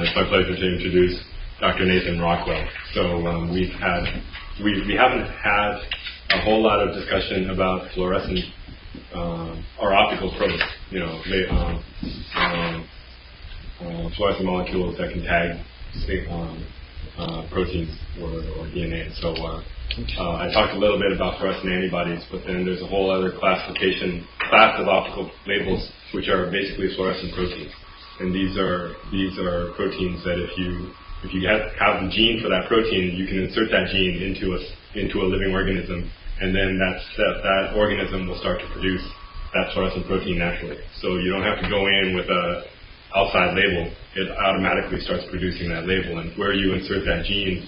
It's my pleasure to introduce Dr. Nathan Rockwell. So we haven't had a whole lot of discussion about fluorescent or optical probes, fluorescent molecules that can tag proteins or DNA. So I talked a little bit about fluorescent antibodies, but then there's a whole other class of optical labels which are basically fluorescent proteins. And these are proteins that if you have the gene for that protein, you can insert that gene into a living organism, and then that organism will start to produce that fluorescent protein naturally. So you don't have to go in with a outside label. It automatically starts producing that label, and where you insert that gene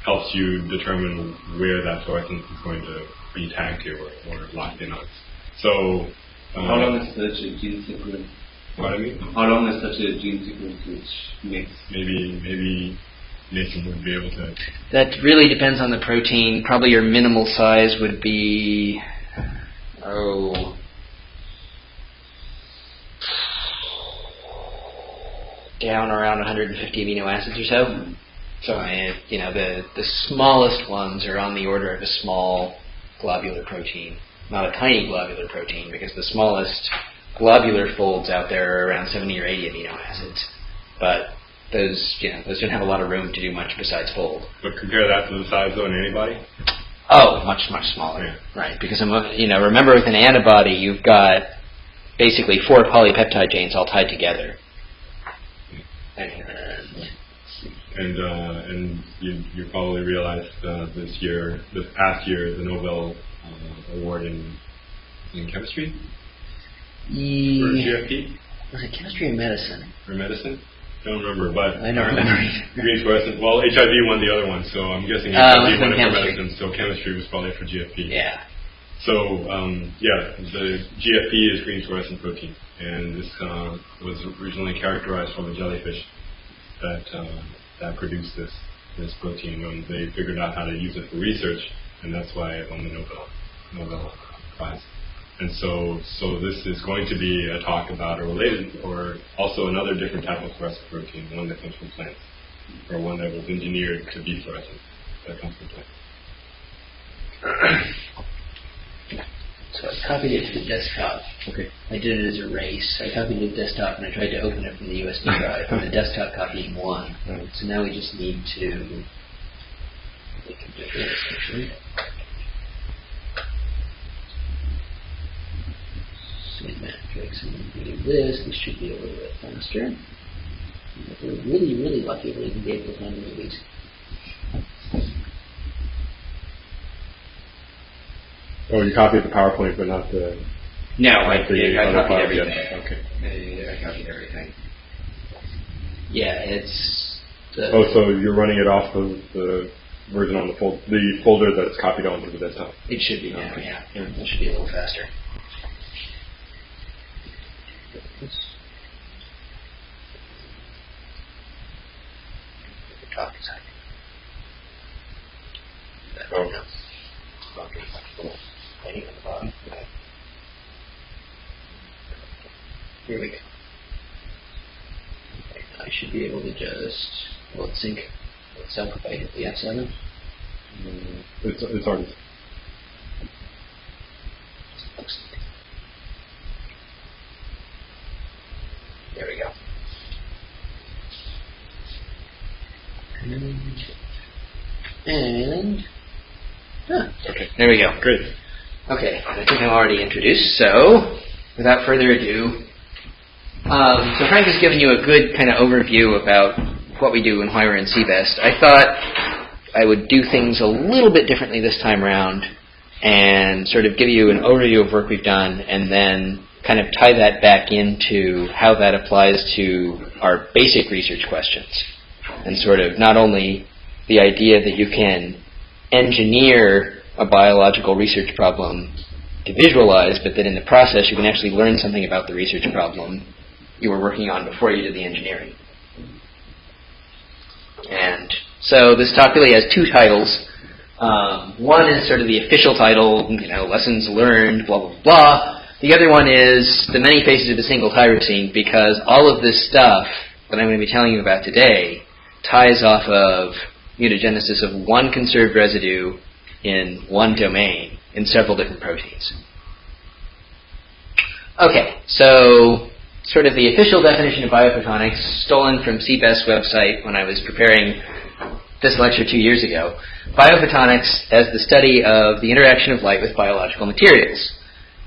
helps you determine where that fluorescence is going to be tagged to or locked in on. So how long is such a gene sequence? What I mean? How long is such a gene sequence which makes? Maybe Nathan would be able to. That really depends on the protein. Probably your minimal size would be down around 150 amino acids or so. So the smallest ones are on the order of a small globular protein, not a tiny globular protein, because the smallest globular folds out there are around 70 or 80 amino acids. But those don't have a lot of room to do much besides fold. But compare that to the size of an antibody? Oh, much, much smaller. Yeah. Right, because remember with an antibody you've got basically 4 polypeptide chains all tied together. And you probably realized this past year, the Nobel Award in chemistry? For GFP? Was it chemistry or medicine? Or medicine? Don't remember, but I don't remember either. Green fluorescent. Well, HIV won the other one, so I'm guessing HIV won it for medicine. So chemistry was probably for GFP. Yeah. So the GFP is green fluorescent protein, and this was originally characterized from a jellyfish that produced this protein, and they figured out how to use it for research, and that's why it won the Nobel Prize. And so this is going to be a talk about a related, or also another different type of fluorescent protein, one that comes from plants, or one that was engineered to be fluorescent, that comes from plants. So I copied it to the desktop. Okay. I did it as a race. I copied it to the desktop and I tried to open it from the USB drive, and the desktop copy won. Right. So now we just need to make a difference, actually. Matrix, and if we do this should be a little bit faster. And if we're really, really lucky, we can be able to find the movies. Oh, you copied the PowerPoint, but not the... No, I copied everything. Yes. Okay. I copied everything. Yeah, it's... so you're running it off of the version on the folder that's copied onto the desktop? It should be now, yeah. It should be a little faster. Here we go. I should be able to just sync itself if I hit the F7. It's already. There we go. Okay, there we go. Great. Okay, I think I'm already introduced, so without further ado, so Frank has given you a good kind of overview about what we do and why we're in CBEST. I thought I would do things a little bit differently this time around and sort of give you an overview of work we've done and then kind of tie that back into how that applies to our basic research questions. And sort of not only the idea that you can engineer a biological research problem to visualize, but that in the process you can actually learn something about the research problem you were working on before you did the engineering. And so this talk really has 2 titles. One is sort of the official title, lessons learned, blah, blah, blah. The other one is the many faces of a single tyrosine, because all of this stuff, that I'm going to be telling you about today ties off of mutagenesis of one conserved residue in one domain in several different proteins. Okay, so sort of the official definition of biophotonics, stolen from CBEST's website when I was preparing this lecture 2 years ago. Biophotonics as the study of the interaction of light with biological materials.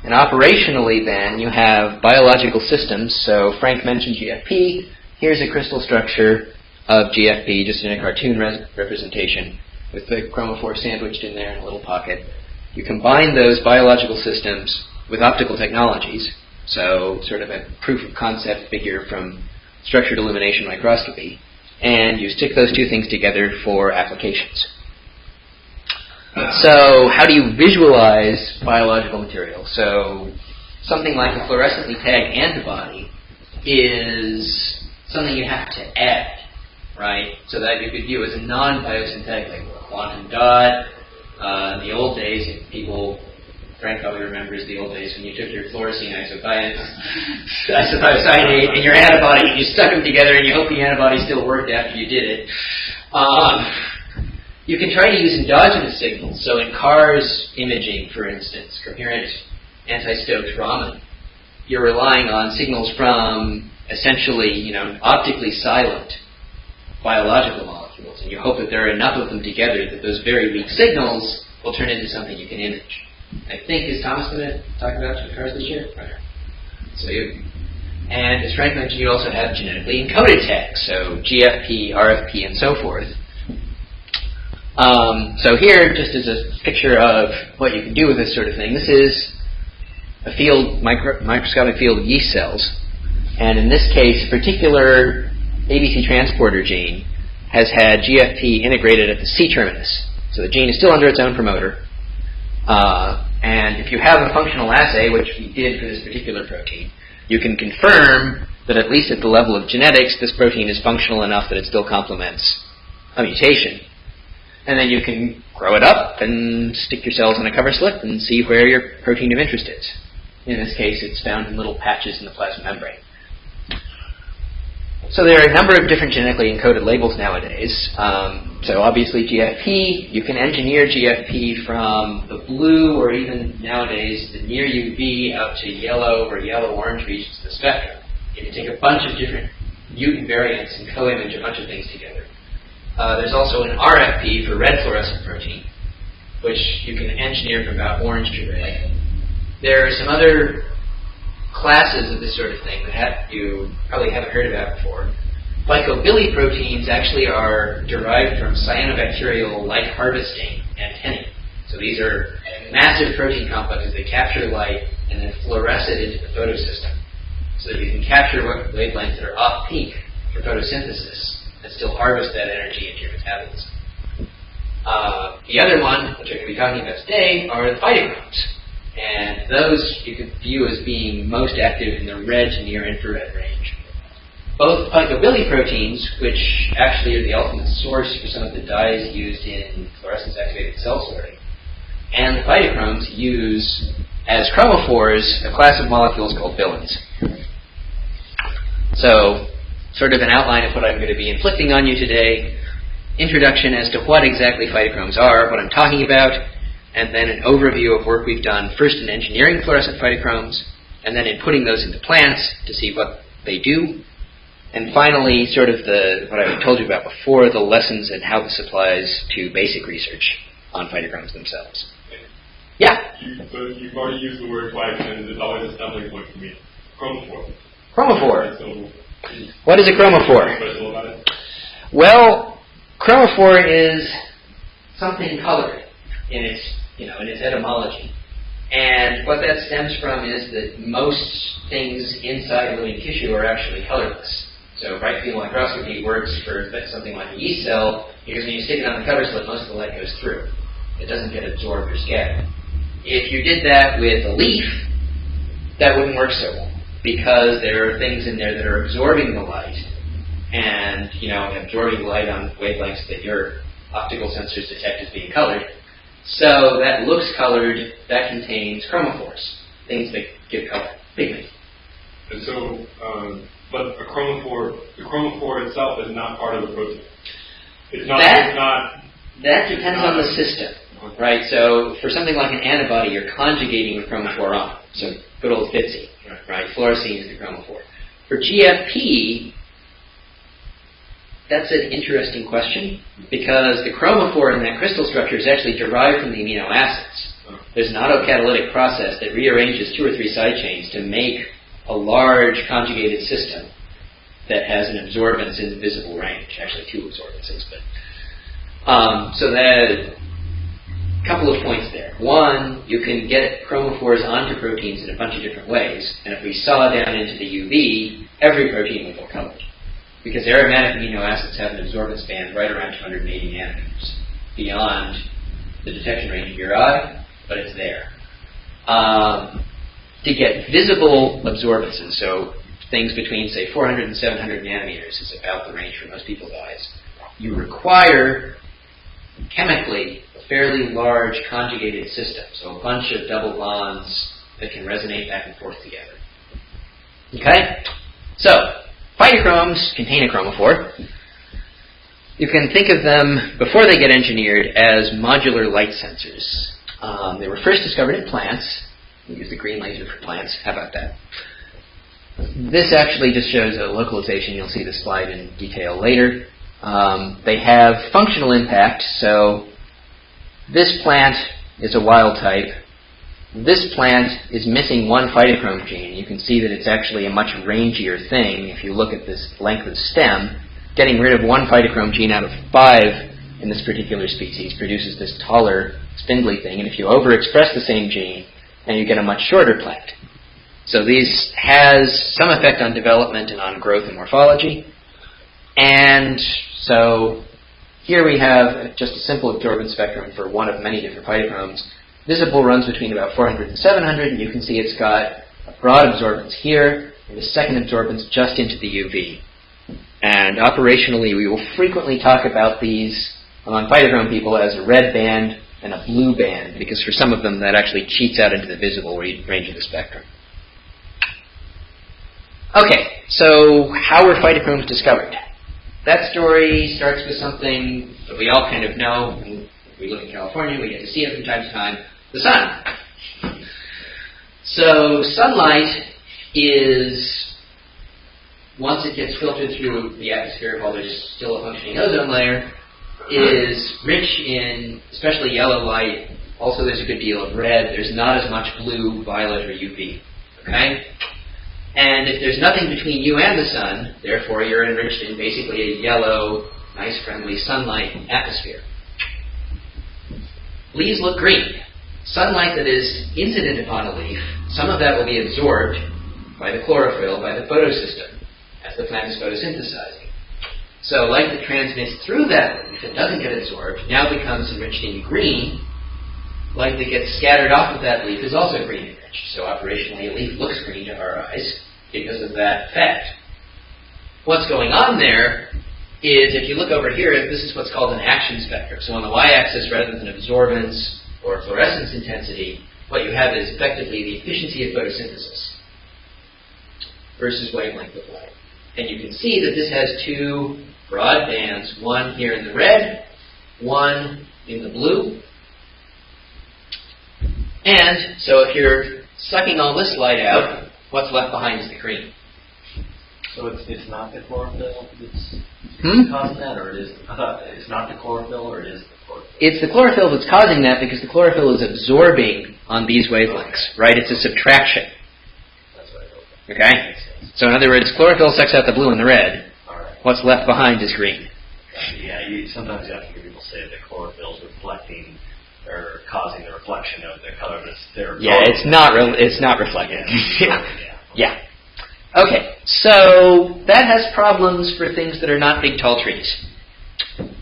And operationally then, you have biological systems. So Frank mentioned GFP. Here's a crystal structure of GFP, just in a cartoon representation, with the chromophore sandwiched in there in a little pocket. You combine those biological systems with optical technologies, so sort of a proof of concept figure from structured illumination microscopy, and you stick those two things together for applications. So how do you visualize biological material? So something like a fluorescently tagged antibody is something you have to add, right? So that you could view as a non-biosynthetic, like a quantum dot. In the old days, people, Frank probably remembers the old days when you took your fluorescein isothiocyanate and your antibody and you stuck them together and you hope the antibody still worked after you did it. You can try to use endogenous signals. So in cars imaging, for instance, coherent anti-stoked Raman, you're relying on signals from essentially, optically silent biological molecules, and you hope that there are enough of them together that those very weak signals will turn into something you can image. I think, is Thomas going to talk about cars this year? Right. And as Frank mentioned, you also have genetically encoded tags, so GFP, RFP, and so forth. So here, just as a picture of what you can do with this sort of thing, this is a field, microscopic field of yeast cells. And in this case, a particular ABC transporter gene has had GFP integrated at the C-terminus. So the gene is still under its own promoter. And if you have a functional assay, which we did for this particular protein, you can confirm that at least at the level of genetics, this protein is functional enough that it still complements a mutation. And then you can grow it up and stick your cells in a cover slip and see where your protein of interest is. In this case, it's found in little patches in the plasma membrane. So there are a number of different genetically encoded labels nowadays. So obviously GFP, you can engineer GFP from the blue or even nowadays the near UV out to yellow or yellow-orange regions of the spectrum. You can take a bunch of different mutant variants and co-image a bunch of things together. There's also an RFP for red fluorescent protein, which you can engineer from about orange to red. There are some other classes of this sort of thing that you probably haven't heard about before. Phycobilly proteins actually are derived from cyanobacterial light harvesting antennae. So these are massive protein complexes that capture light and then fluoresce it into the photosystem. So that you can capture wavelengths that are off-peak for photosynthesis and still harvest that energy into your metabolism. The other one, which I'm going to be talking about today, are the phytochromes. And those you could view as being most active in the red to near infrared range. Both phycobilly proteins, which actually are the ultimate source for some of the dyes used in fluorescence-activated cell sorting, and the phytochromes use, as chromophores, a class of molecules called bilins. So, sort of an outline of what I'm going to be inflicting on you today, introduction as to what exactly phytochromes are, what I'm talking about, and then an overview of work we've done, first in engineering fluorescent phytochromes, and then in putting those into plants to see what they do, and finally, sort of what I told you about before, the lessons and how this applies to basic research on phytochromes themselves. Yeah? So you've already used the word twice, and it's always a stumbling point for me. Chromophore. Chromophore. So, what is a chromophore? Special about it? Well, chromophore is something colored in its etymology. And what that stems from is that most things inside living tissue are actually colorless. So bright field microscopy works for something like a yeast cell because when you stick it on the cover slip, most of the light goes through. It doesn't get absorbed or scattered. If you did that with a leaf, that wouldn't work so well because there are things in there that are absorbing the light and, absorbing the light on wavelengths that your optical sensors detect as being colored. So that looks colored, that contains chromophores, things that give color, pigment. And so, but the chromophore itself is not part of the protein. It's not. That depends on the system, right? So for something like an antibody, you're conjugating the chromophore on. So good old FITC, right? Fluorescein is the chromophore. For GFP, that's an interesting question because the chromophore in that crystal structure is actually derived from the amino acids. There's an autocatalytic process that rearranges 2 or 3 side chains to make a large conjugated system that has an absorbance in the visible range. Actually, 2 absorbances, but so that a couple of points there. One, you can get chromophores onto proteins in a bunch of different ways, and if we saw down into the UV, every protein would look colored. Because aromatic amino acids have an absorbance band right around 280 nanometers, beyond the detection range of your eye, but it's there. To get visible absorbances, so things between, say, 400 and 700 nanometers is about the range for most people's eyes, you require chemically a fairly large conjugated system, so a bunch of double bonds that can resonate back and forth together. Okay? So, phytochromes contain a chromophore. You can think of them, before they get engineered, as modular light sensors. They were first discovered in plants. We use the green laser for plants. How about that? This actually just shows a localization. You'll see the slide in detail later. They have functional impact, so this plant is a wild type. This plant is missing 1 phytochrome gene. You can see that it's actually a much rangier thing. If you look at this length of stem, getting rid of 1 phytochrome gene out of 5 in this particular species produces this taller, spindly thing. And if you overexpress the same gene, then you get a much shorter plant. So this has some effect on development and on growth and morphology. And so here we have just a simple absorbance spectrum for one of many different phytochromes. Visible runs between about 400 and 700, and you can see it's got a broad absorbance here, and a second absorbance just into the UV. And operationally, we will frequently talk about these among phytochrome people as a red band and a blue band, because for some of them that actually cheats out into the visible range of the spectrum. Okay, so how were phytochromes discovered? That story starts with something that we all kind of know. When we live in California, we get to see it from time to time, the sun. So sunlight is, once it gets filtered through the atmosphere while there's still a functioning ozone layer, is rich in especially yellow light. Also there's a good deal of red. There's not as much blue, violet, or UV. Okay? And if there's nothing between you and the sun, therefore you're enriched in basically a yellow, nice, friendly sunlight atmosphere. Leaves look green. Sunlight that is incident upon a leaf, some of that will be absorbed by the chlorophyll, by the photosystem, as the plant is photosynthesizing. So light that transmits through that leaf and doesn't get absorbed now becomes enriched in green. Light that gets scattered off of that leaf is also green enriched. So operationally, a leaf looks green to our eyes because of that effect. What's going on there is, if you look over here, this is what's called an action spectrum. So on the y-axis, rather than absorbance or fluorescence intensity, what you have is effectively the efficiency of photosynthesis versus wavelength of light. And you can see that this has 2 broad bands, one here in the red, one in the blue. And so if you're sucking all this light out, what's left behind is the green. So it's not the chlorophyll that's causing that, or it is? I thought it's not the chlorophyll, or it is the chlorophyll? It's the chlorophyll that's causing that because the chlorophyll is absorbing on these wavelengths, right? It's a subtraction. That's what I thought. Okay? So in other words, chlorophyll sucks out the blue and the red. All right. What's left behind is green. Yeah, sometimes you have to hear people say that chlorophyll is reflecting or causing the reflection of the color that's there. Yeah, it's not reflecting. Yeah. Okay, so that has problems for things that are not big, tall trees.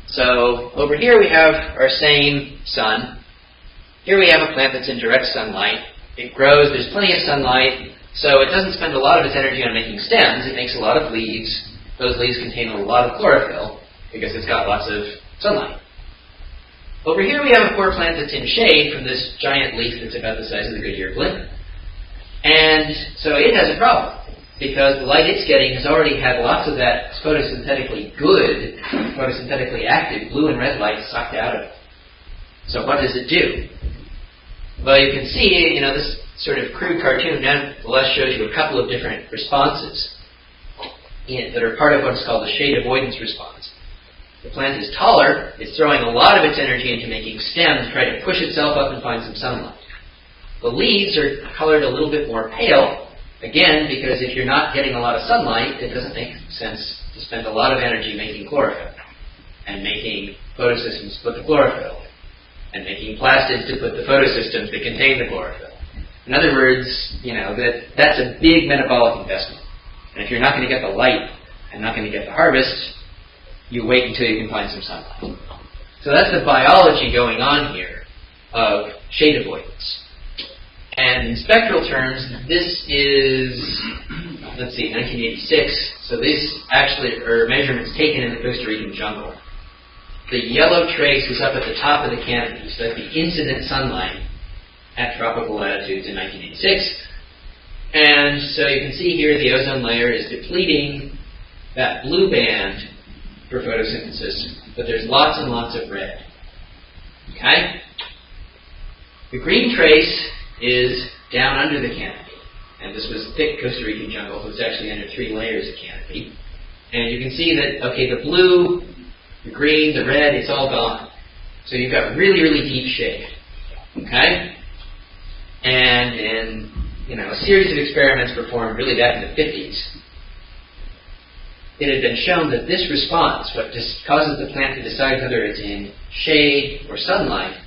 So over here we have our same sun. Here we have a plant that's in direct sunlight. It grows, there's plenty of sunlight, so it doesn't spend a lot of its energy on making stems. It makes a lot of leaves. Those leaves contain a lot of chlorophyll because it's got lots of sunlight. Over here we have a poor plant that's in shade from this giant leaf that's about the size of the Goodyear blimp. And so it has a problem. because the light it's getting has already had lots of that photosynthetically good, photosynthetically active blue and red light sucked out of it. So what does it do? Well, you can see, this sort of crude cartoon nonetheless shows you a couple of different responses that are part of what's called the shade avoidance response. The plant is taller, it's throwing a lot of its energy into making stems try to push itself up and find some sunlight. The leaves are colored a little bit more pale, again, because if you're not getting a lot of sunlight, it doesn't make sense to spend a lot of energy making chlorophyll and making photosystems to put the chlorophyll and making plastids to put the photosystems that contain the chlorophyll. In other words, that's a big metabolic investment. And if you're not going to get the light and not going to get the harvest, you wait until you can find some sunlight. So that's the biology going on here of shade avoidance. And in spectral terms, this is, 1986. So these actually are measurements taken in the Costa Rican jungle. The yellow trace is up at the top of the canopy, so that's the incident sunlight at tropical latitudes in 1986. And so you can see here the ozone layer is depleting that blue band for photosynthesis, but there's lots and lots of red. Okay? The green trace is down under the canopy. And this was thick Costa Rican jungle, so it's actually under 3 layers of canopy. And you can see that, the blue, the green, the red, it's all gone. So you've got really, really deep shade. Okay? And in a series of experiments performed really back in the 50s, it had been shown that this response, what just causes the plant to decide whether it's in shade or sunlight,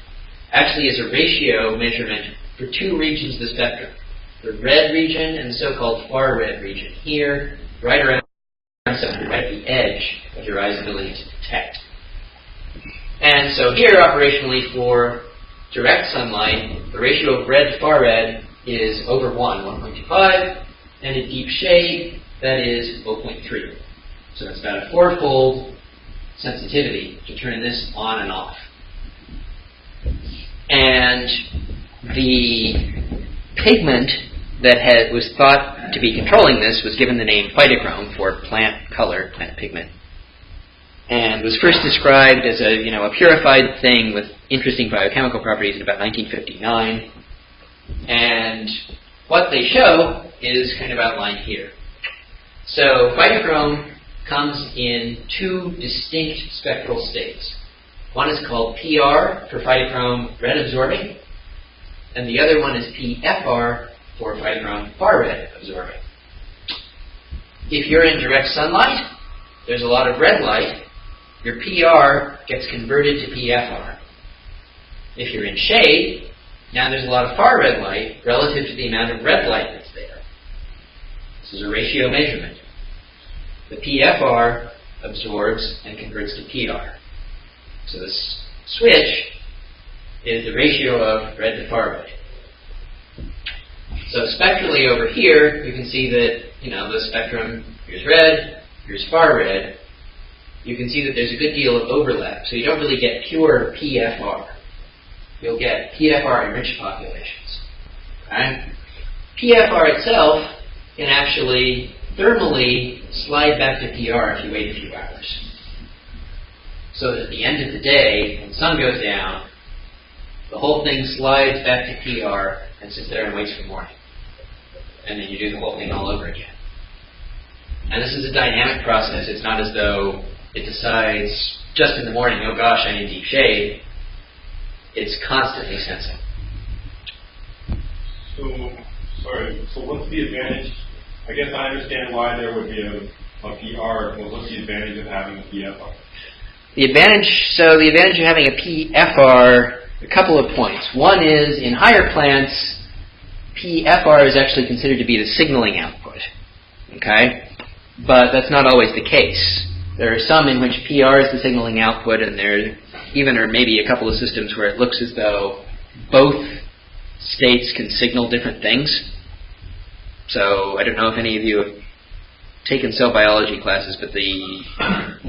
actually is a ratio measurement for 2 regions of the spectrum. The red region and the so-called far red region. Here, right around right at the edge of your eye's ability to detect. And so here, operationally, for direct sunlight, the ratio of red to far red is over 1.25, and in deep shade, that is 0.3. So that's about a 4-fold sensitivity to turn this on and off. And the pigment that was thought to be controlling this was given the name phytochrome for plant color, plant pigment, and was first described as a purified thing with interesting biochemical properties in about 1959. And what they show is kind of outlined here. So phytochrome comes in 2 distinct spectral states. One is called PR for phytochrome red absorbing, and the other one is PFR for phytochrome far red absorbing. If you're in direct sunlight, there's a lot of red light. Your PR gets converted to PFR. If you're in shade, now there's a lot of far red light relative to the amount of red light that's there. This is a ratio measurement. The PFR absorbs and converts to PR. So this switch is the ratio of red to far red. So spectrally over here, you can see that, the spectrum, here's red, here's far red. You can see that there's a good deal of overlap. So you don't really get pure PFR. You'll get PFR-enriched populations. Okay? PFR itself can actually thermally slide back to PR if you wait a few hours. So that at the end of the day, when the sun goes down, the whole thing slides back to PR and sits there and waits for morning. And then you do the whole thing all over again. And this is a dynamic process. It's not as though it decides just in the morning, oh gosh, I need deep shade. It's constantly sensing. So what's the advantage? I guess I understand why there would be a PR. Well, what's the advantage of having a PFR? The advantage of having a PFR, a couple of points. One is, in higher plants, PFR is actually considered to be the signaling output. Okay? But that's not always the case. There are some in which PR is the signaling output, and there even are maybe a couple of systems where it looks as though both states can signal different things. So I don't know if any of you have taken cell biology classes, but the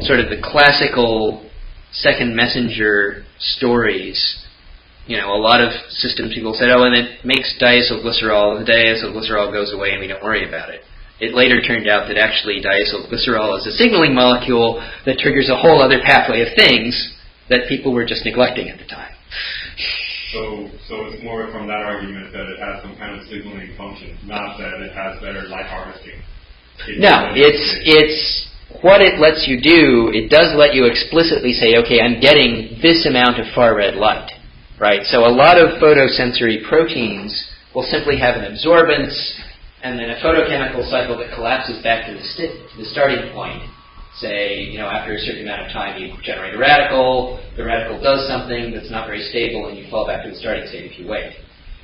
sort of the classical second messenger stories, a lot of systems people said, oh, and it makes diacylglycerol, and the diacylglycerol goes away and we don't worry about it. it later turned out that actually diacylglycerol is a signaling molecule that triggers a whole other pathway of things that people were just neglecting at the time. So it's more from that argument that it has some kind of signaling function, not that it has better light harvesting. No, it's what it lets you do. It does let you explicitly say, okay, I'm getting this amount of far red light, right? So a lot of photosensory proteins will simply have an absorbance and then a photochemical cycle that collapses back to the starting point. Say, after a certain amount of time you generate a radical, the radical does something that's not very stable, and you fall back to the starting state if you wait.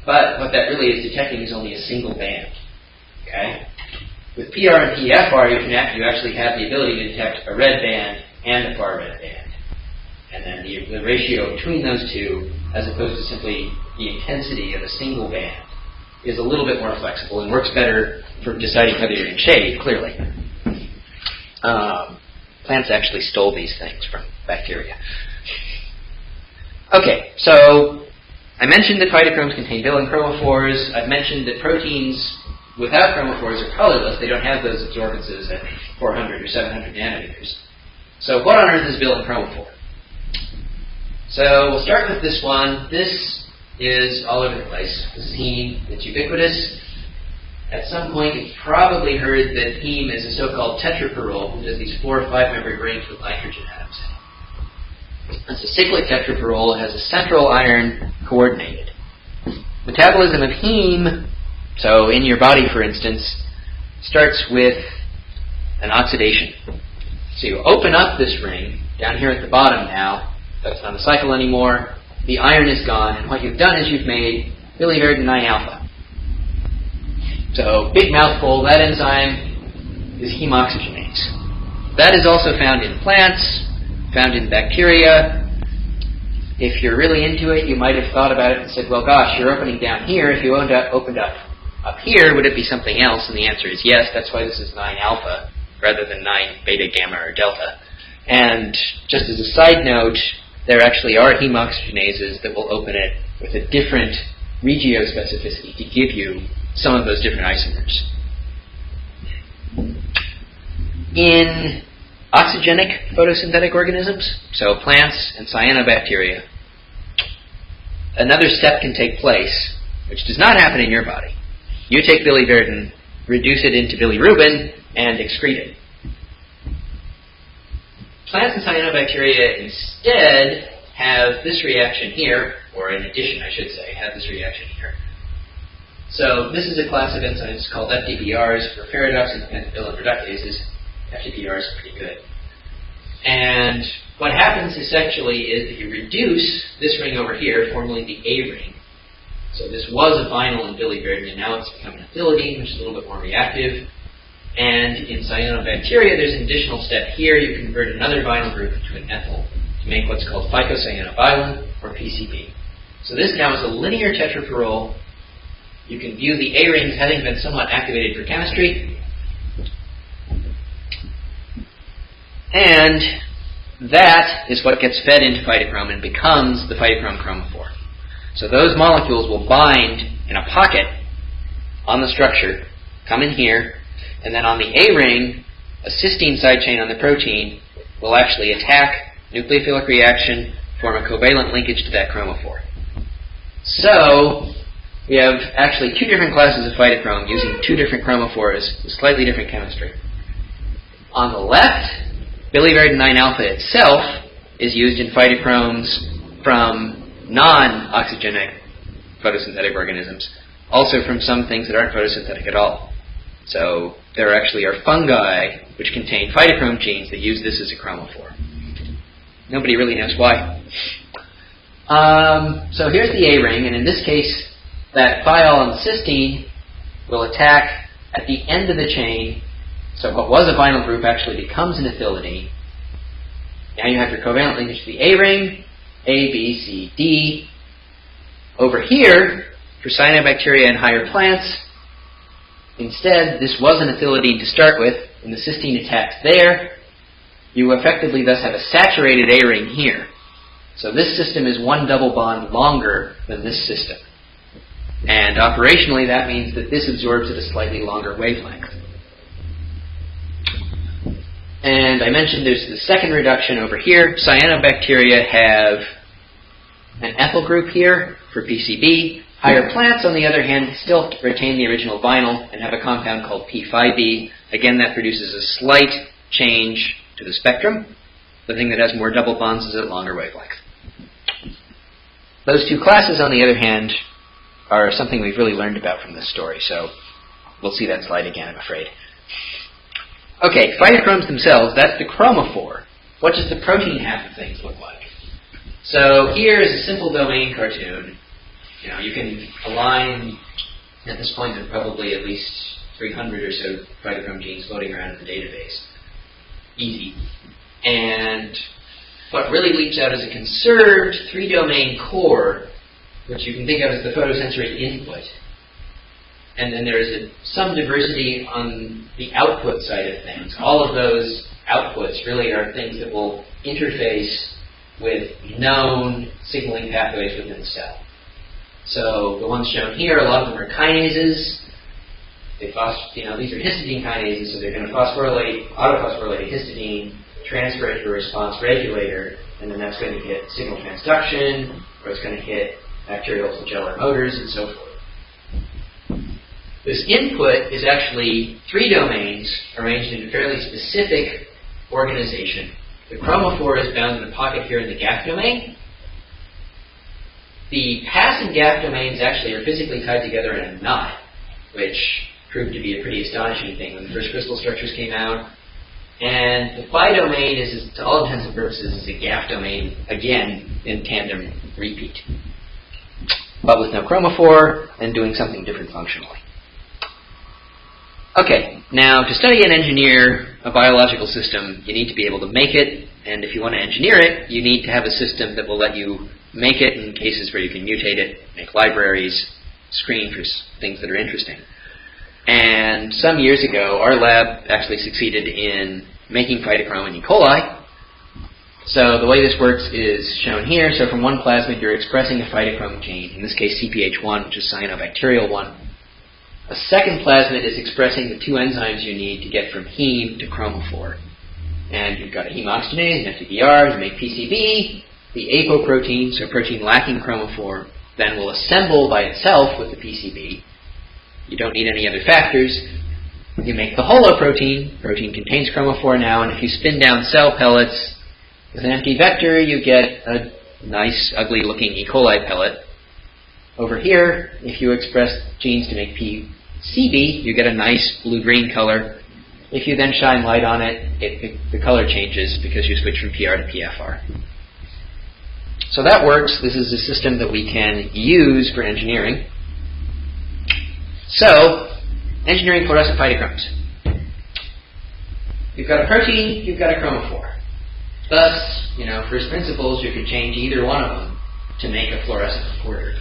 But what that really is detecting is only a single band. Okay? With PR and PFR, you actually have the ability to detect a red band and a far red band. And then the ratio between those two, as opposed to simply the intensity of a single band, is a little bit more flexible and works better for deciding whether you're in shade, clearly. Plants actually stole these things from bacteria. Okay, so I mentioned that phytochromes contain bill and chromophores. I've mentioned that proteins without chromophores are colorless. They don't have those absorbances at 400 or 700 nanometers. So what on earth is bill and chromophore? So we'll start with this one. This is all over the place. This is heme. It's ubiquitous. At some point, you've probably heard that heme is a so-called tetrapyrrole, which has these 4 or 5-membered rings with nitrogen atoms in it. It's a cyclic tetrapyrrole. It has a central iron coordinated. Metabolism of heme, so in your body, for instance, starts with an oxidation. So you open up this ring, down here at the bottom now. That's not a cycle anymore. The iron is gone, and what you've done is you've made biliverdin 9-alpha. So, big mouthful, that enzyme is heme oxygenase. That is also found in plants, found in bacteria. If you're really into it, you might have thought about it and said, well, gosh, you're opening down here. If you opened up here, would it be something else? And the answer is yes. That's why this is 9-alpha rather than 9-beta, gamma, or delta. And just as a side note, there actually are heme oxygenases that will open it with a different regiospecificity to give you some of those different isomers. In oxygenic photosynthetic organisms, so plants and cyanobacteria, another step can take place, which does not happen in your body. You take biliverdin, reduce it into bilirubin, and excrete it. Plants and cyanobacteria instead have this reaction here, or in addition, I should say, have this reaction here. So this is a class of enzymes called FDPRs for ferredoxy-dependent bill and reductases. FDPRs are pretty good. And what happens essentially is that you reduce this ring over here, formerly the A ring. So this was a vinyl in biliverdin, and now it's become an ethylidene, which is a little bit more reactive. And in cyanobacteria, there's an additional step here. You convert another vinyl group into an ethyl to make what's called phycocyanobylin, or PCB. So this now is a linear tetrapyrrole. You can view the A rings having been somewhat activated for chemistry. And that is what gets fed into phytochrome and becomes the phytochrome chromophore. So those molecules will bind in a pocket on the structure, come in here, and then on the A ring, a cysteine side chain on the protein will actually attack nucleophilic reaction, form a covalent linkage to that chromophore. So we have actually 2 different classes of phytochrome using 2 different chromophores with slightly different chemistry. On the left, biliverdin 9-alpha itself is used in phytochromes from non-oxygenic photosynthetic organisms, also from some things that aren't photosynthetic at all. So there actually are fungi which contain phytochrome genes that use this as a chromophore. Nobody really knows why. So here's the A ring, and in this case, that thiol and the cysteine will attack at the end of the chain. So what was a vinyl group actually becomes an ethylidene. Now you have your covalent linkage to the A ring, A, B, C, D. Over here, for cyanobacteria and higher plants, instead, this was an ethylidene to start with, and the cysteine attacks there. You effectively thus have a saturated A ring here. So this system is 1 double bond longer than this system. And operationally, that means that this absorbs at a slightly longer wavelength. And I mentioned there's the second reduction over here. Cyanobacteria have an ethyl group here for PCB. Higher plants, on the other hand, still retain the original vinyl and have a compound called P5B. Again, that produces a slight change to the spectrum. The thing that has more double bonds is at longer wavelength. Those two classes, on the other hand, are something we've really learned about from this story, so we'll see that slide again, I'm afraid. Okay, phytochromes themselves, that's the chromophore. What does the protein half of things look like? So here is a simple domain cartoon. You know, you can align, at this point there are probably at least 300 or so phytochrome genes floating around in the database. Easy. And what really leaps out is a conserved 3-domain core, which you can think of as the photosensory input. And then there is some diversity on the output side of things. All of those outputs really are things that will interface with known signaling pathways within the cell. So the ones shown here, a lot of them are kinases. These are histidine kinases, so they're going to autophosphorylate a histidine, transfer it to a response regulator, and then that's going to hit signal transduction, or it's going to hit bacterial flagellar motors, and so forth. This input is actually 3 domains arranged in a fairly specific organization. The chromophore is bound in a pocket here in the gap domain. The pass and gap domains actually are physically tied together in a knot, which proved to be a pretty astonishing thing when the first crystal structures came out. And the phi domain is, to all intents and purposes, is a gap domain, again, in tandem repeat. But with no chromophore and doing something different functionally. Okay, now to study and engineer a biological system, you need to be able to make it, and if you want to engineer it, you need to have a system that will let you make it in cases where you can mutate it, make libraries, screen for things that are interesting. And some years ago, our lab actually succeeded in making phytochrome in E. coli. So the way this works is shown here. So from one plasmid, you're expressing a phytochrome gene, in this case CPH1, which is cyanobacterial one. A second plasmid is expressing the 2 enzymes you need to get from heme to chromophore. And you've got a heme oxygenase, an FTBR, you make PCB. The apoprotein, so protein lacking chromophore, then will assemble by itself with the PCB. You don't need any other factors. You make the holoprotein. Protein contains chromophore now, and if you spin down cell pellets with an empty vector, you get a nice, ugly-looking E. coli pellet. Over here, if you express genes to make PCB, you get a nice blue-green color. If you then shine light on it, the color changes because you switch from PR to PFR. So that works. This is a system that we can use for engineering. So, engineering fluorescent phytochromes. You've got a protein, you've got a chromophore. Thus, first principles, you could change either one of them to make a fluorescent reporter.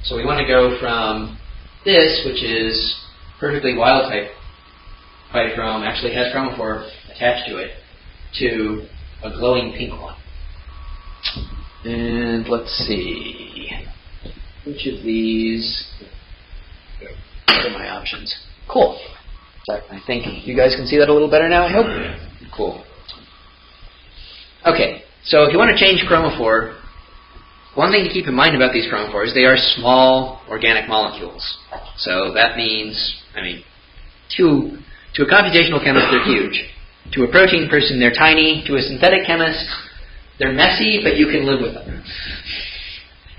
So we want to go from this, which is perfectly wild-type phytochrome, actually has chromophore attached to it, to a glowing pink one. And let's see, which of these are my options? Cool. I think you guys can see that a little better now, I hope? Cool. Okay, so if you want to change chromophore, one thing to keep in mind about these chromophores, they are small organic molecules. So that means, to a computational chemist, they're huge. To a protein person, they're tiny. To a synthetic chemist, they're messy, but you can live with them.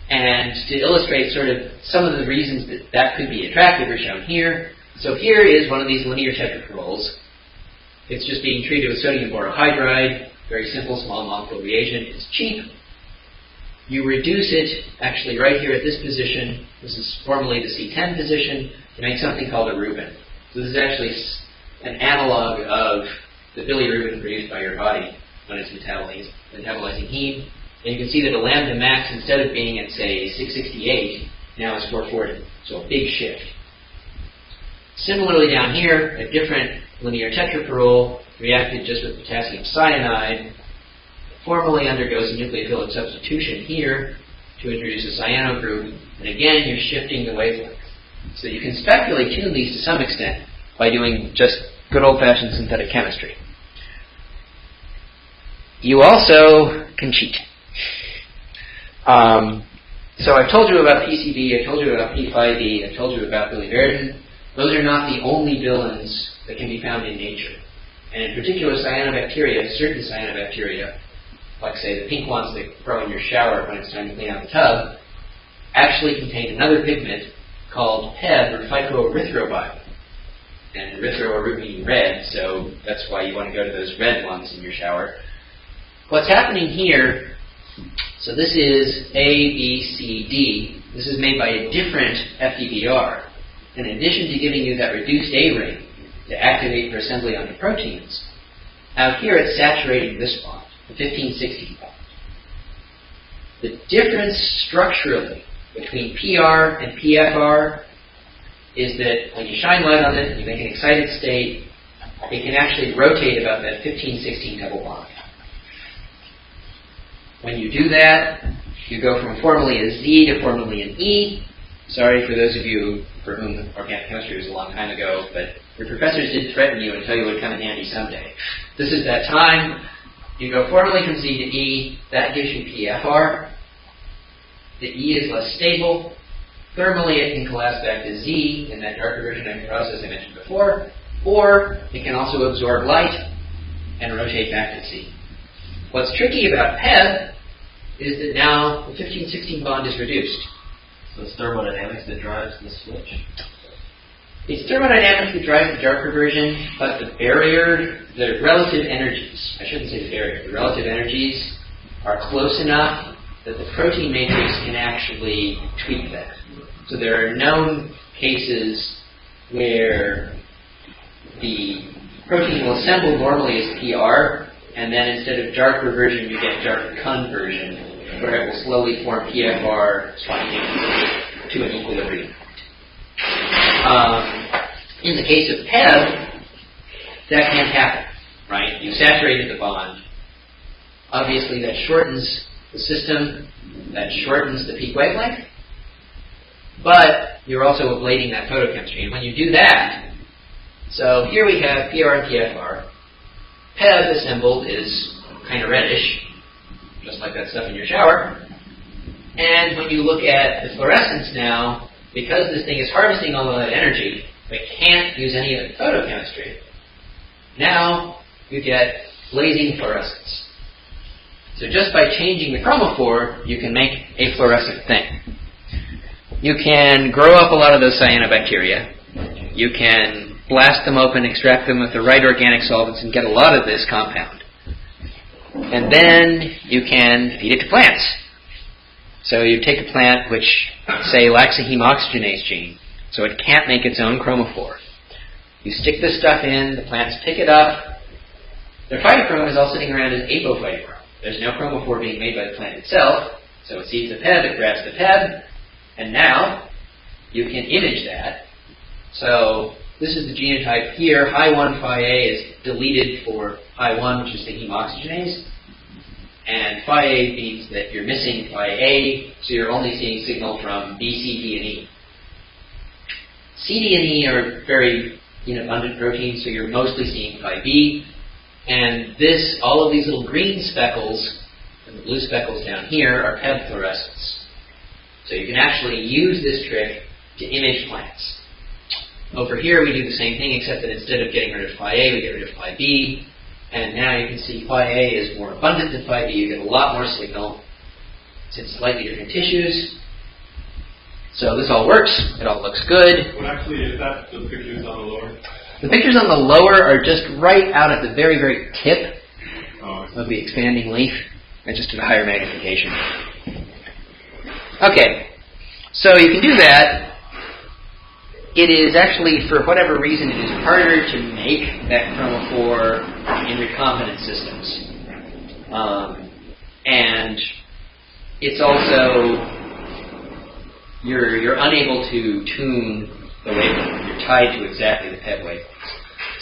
And to illustrate sort of some of the reasons that could be attractive are shown here. So here is one of these linear tetrachlorols. It's just being treated with sodium borohydride, very simple small molecule reagent. It's cheap. You reduce it actually right here at this position. This is formerly the C10 position to make something called a Rubin. So this is actually an analog of the bilirubin produced by your body when it's metabolizing heme. And you can see that the lambda max, instead of being at, say, 668, now is 440. So a big shift. Similarly down here, a different linear tetrapyrrole reacted just with potassium cyanide formally undergoes a nucleophilic substitution here to introduce a cyano group. And again, you're shifting the wavelength. So you can spectrally tune these to some extent by doing just good old-fashioned synthetic chemistry. you also can cheat. So I've told you about PCB, I've told you about P5B, I've told you about biliverdin. Those are not the only villains that can be found in nature. And in particular, cyanobacteria, certain cyanobacteria, like say the pink ones that grow in your shower when it's time to clean out the tub, actually contain another pigment called PEB, or phycoerythrobion. And erythro or root meaning red, so that's why you want to go to those red ones in your shower. What's happening here, so this is A, B, C, D. This is made by a different FDBR. In addition to giving you that reduced A ring to activate for assembly onto proteins, out here it's saturating this bond, the 15-16 bond. The difference structurally between PR and PFR is that when you shine light on it, you make an excited state, it can actually rotate about that 15-16 double bond. When you do that, you go from formerly a Z to formerly an E. Sorry for those of you for whom organic chemistry was a long time ago, but your professors did threaten you and tell you it would come in handy someday. This is that time. You go formerly from Z to E. That gives you PFR. The E is less stable. Thermally, it can collapse back to Z in that darker version of the process I mentioned before, or it can also absorb light and rotate back to Z. What's tricky about PEB is that now the 15-16 bond is reduced. So it's thermodynamics that drives the switch? It's thermodynamics that drives the darker version, but the barrier, the relative energies, I shouldn't say the barrier, the relative energies are close enough that the protein matrix can actually tweak that. So there are known cases where the protein will assemble normally as PR, and then instead of dark reversion, you get dark conversion, where it will slowly form PFR spontaneously to an equilibrium. In the case of PEB, that can't happen, right? You've saturated the bond. Obviously, that shortens the system, that shortens the peak wavelength, but you're also ablating that photochemistry. And when you do that, so here we have PR and PFR. PEB assembled is kind of reddish, just like that stuff in your shower. And when you look at the fluorescence now, because this thing is harvesting all of that energy, but can't use any of the photochemistry, now you get blazing fluorescence. So just by changing the chromophore, you can make a fluorescent thing. You can grow up a lot of those cyanobacteria. You can blast them open, extract them with the right organic solvents, and get a lot of this compound. And then you can feed it to plants. So you take a plant which, say, lacks a heme oxygenase gene, so it can't make its own chromophore. You stick this stuff in, the plants pick it up. Their phytochrome is all sitting around as apophytochrome. There's no chromophore being made by the plant itself, so it sees the PEB, it grabs the PEB, and now you can image that. So this is the genotype here. High 1 phi A is deleted for high 1, which is the heme oxygenase. And phi A means that you're missing phi A, so you're only seeing signal from B, C, D, and E. C, D, and E are very abundant proteins, so you're mostly seeing phi B. And this, all of these little green speckles and the blue speckles down here are PEB fluorescence. So you can actually use this trick to image plants. Over here we do the same thing, except that instead of getting rid of phi A, we get rid of phi B. And now you can see phi A is more abundant than phi B. You get a lot more signal. It's in slightly different tissues. So this all works. It all looks good. Well, actually, is that the pictures on the lower? The pictures on the lower are just right out at the very, very tip of the expanding leaf, and just at a higher magnification. Okay, so you can do that. It is actually, for whatever reason, it is harder to make that chromophore in recombinant systems. And it's also, you're unable to tune the wavelength. You're tied to exactly the PEB wavelength.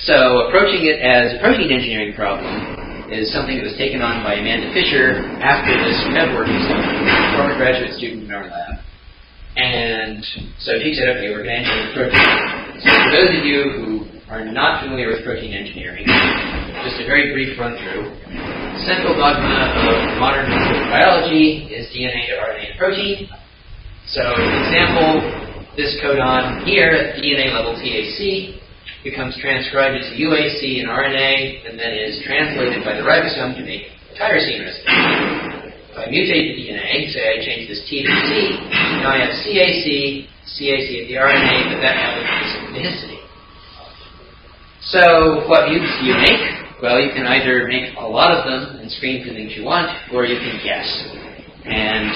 So approaching it as a protein engineering problem is something that was taken on by Amanda Fisher after this PEB work was done, a former graduate student in our lab. And so she said, okay, we're going to engineer protein. So for those of you who are not familiar with protein engineering, just a very brief run through. central dogma of modern molecular biology is DNA to RNA to protein. So, for example, this codon here at the DNA level TAC becomes transcribed into UAC in RNA and then is translated by the ribosome to make a tyrosine residue. If I mutate the DNA, say I change this T to C, now I have CAC at the RNA, but that now becomes the histidine. So, what mutes do you make? Well, you can either make a lot of them and screen for things you want, or you can guess. And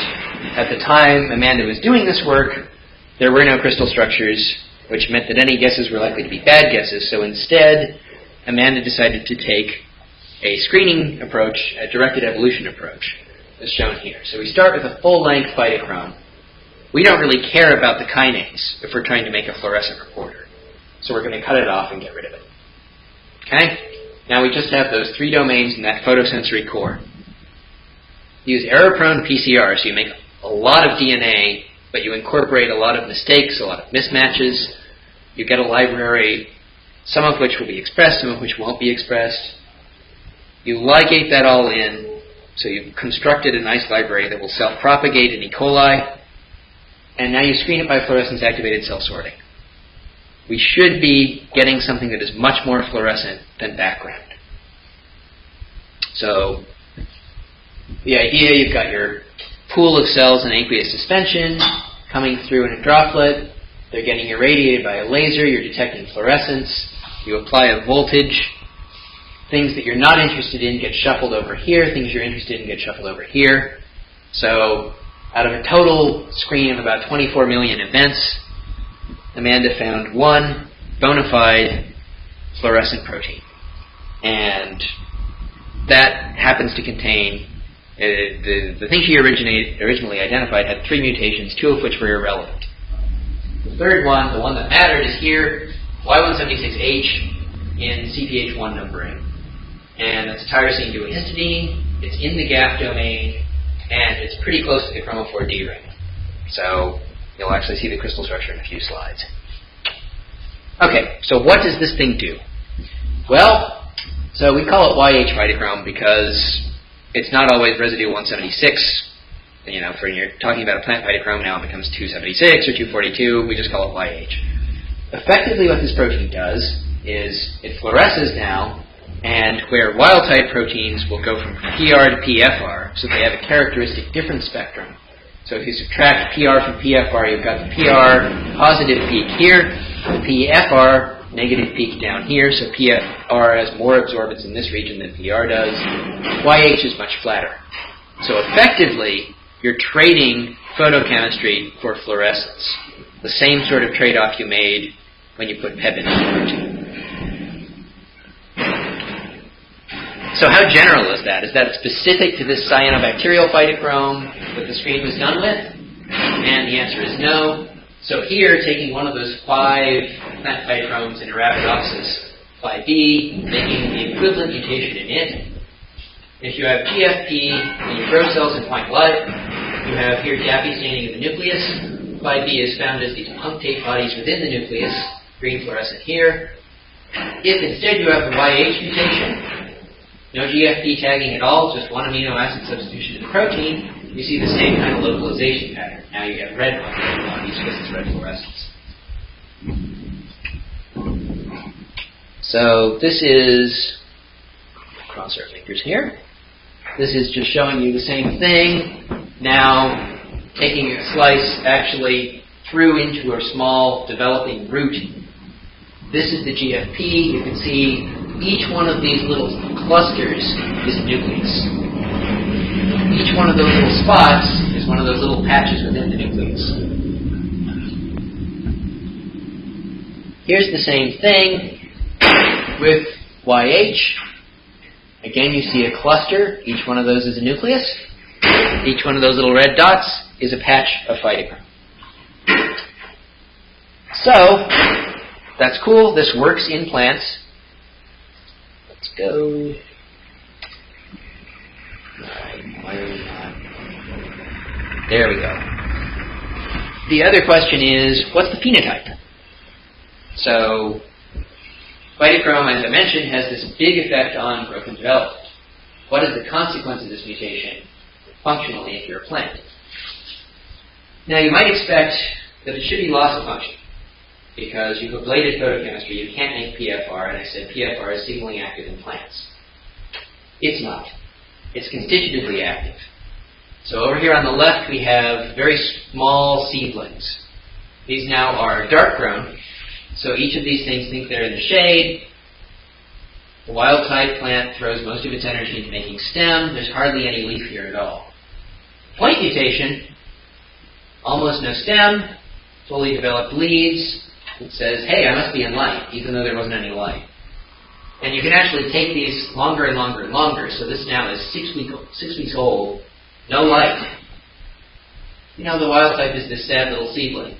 at the time Amanda was doing this work, there were no crystal structures, which meant that any guesses were likely to be bad guesses. So instead, Amanda decided to take a screening approach, a directed evolution approach, as shown here. So we start with a full-length phytochrome. We don't really care about the kinase if we're trying to make a fluorescent reporter. So we're going to cut it off and get rid of it. Okay? Now we just have those 3 domains in that photosensory core. Use error-prone PCR, so you make a lot of DNA, but you incorporate a lot of mistakes, a lot of mismatches. You get a library, some of which will be expressed, some of which won't be expressed. You ligate that all in, so you've constructed a nice library that will self-propagate in E. coli, and now you screen it by fluorescence-activated cell sorting. We should be getting something that is much more fluorescent than background. So, the idea, you've got your pool of cells in aqueous suspension coming through in a droplet. They're getting irradiated by a laser. You're detecting fluorescence. You apply a voltage. Things that you're not interested in get shuffled over here. Things you're interested in get shuffled over here. So, out of a total screen of about 24 million events, Amanda found one bona fide fluorescent protein. And that happens to contain, the thing she originally identified had 3 mutations, 2 of which were irrelevant. The third one, the one that mattered, is here, Y176H in CPH1 numbering. And it's a tyrosine to a histidine, it's in the GAP domain, and it's pretty close to the chromophore D ring. So you'll actually see the crystal structure in a few slides. Okay, so what does this thing do? Well, so we call it YH phytochrome because it's not always residue 176. You know, for when you're talking about a plant phytochrome, now it becomes 276 or 242. We just call it YH. Effectively, what this protein does is it fluoresces now, and where wild-type proteins will go from PR to PFR, so they have a characteristic different spectrum. So if you subtract PR from PFR, you've got the PR positive peak here, the PFR negative peak down here, so PFR has more absorbance in this region than PR does. YH is much flatter. So effectively, you're trading photochemistry for fluorescence. The same sort of trade-off you made when you put PEB into the protein. So how general is that? Is that specific to this cyanobacterial phytochrome that the screen was done with? And the answer is no. So here, taking one of those 5 plant phytochromes in Arabidopsis 5b, making the equivalent mutation in it. If you have GFP and you grow cells in point light, you have here GAPI staining of the nucleus. 5b is found as these punctate bodies within the nucleus, green fluorescent here. If instead you have the YH mutation, no GFP tagging at all, just one amino acid substitution to the protein, you see the same kind of localization pattern. Now you get red bodies because it's red fluorescence. So this is, cross our fingers here, this is just showing you the same thing, now taking a slice actually through into a small developing root. This is the GFP. You can see each one of these little clusters is a nucleus. Each one of those little spots is one of those little patches within the nucleus. Here's the same thing with YH. Again, you see a cluster. Each one of those is a nucleus. Each one of those little red dots is a patch of phytochrome. So, that's cool. This works in plants. Let's go. Why are we not? There we go. The other question is, what's the phenotype? So, phytochrome, as I mentioned, has this big effect on growth and development. what is the consequence of this mutation functionally if you're a plant? Now, you might expect that it should be loss of function, because you've ablated photochemistry, you can't make PFR, and I said PFR is signaling active in plants. It's not. It's constitutively active. So over here on the left, we have very small seedlings. These now are dark grown, so each of these things think they're in the shade. The wild-type plant throws most of its energy into making stem. There's hardly any leaf here at all. Point mutation, almost no stem, fully developed leaves. It says, hey, I must be in light, even though there wasn't any light. And you can actually take these longer and longer and longer, so this now is 6 weeks old, no light. You know, the wild-type is this sad little seedling.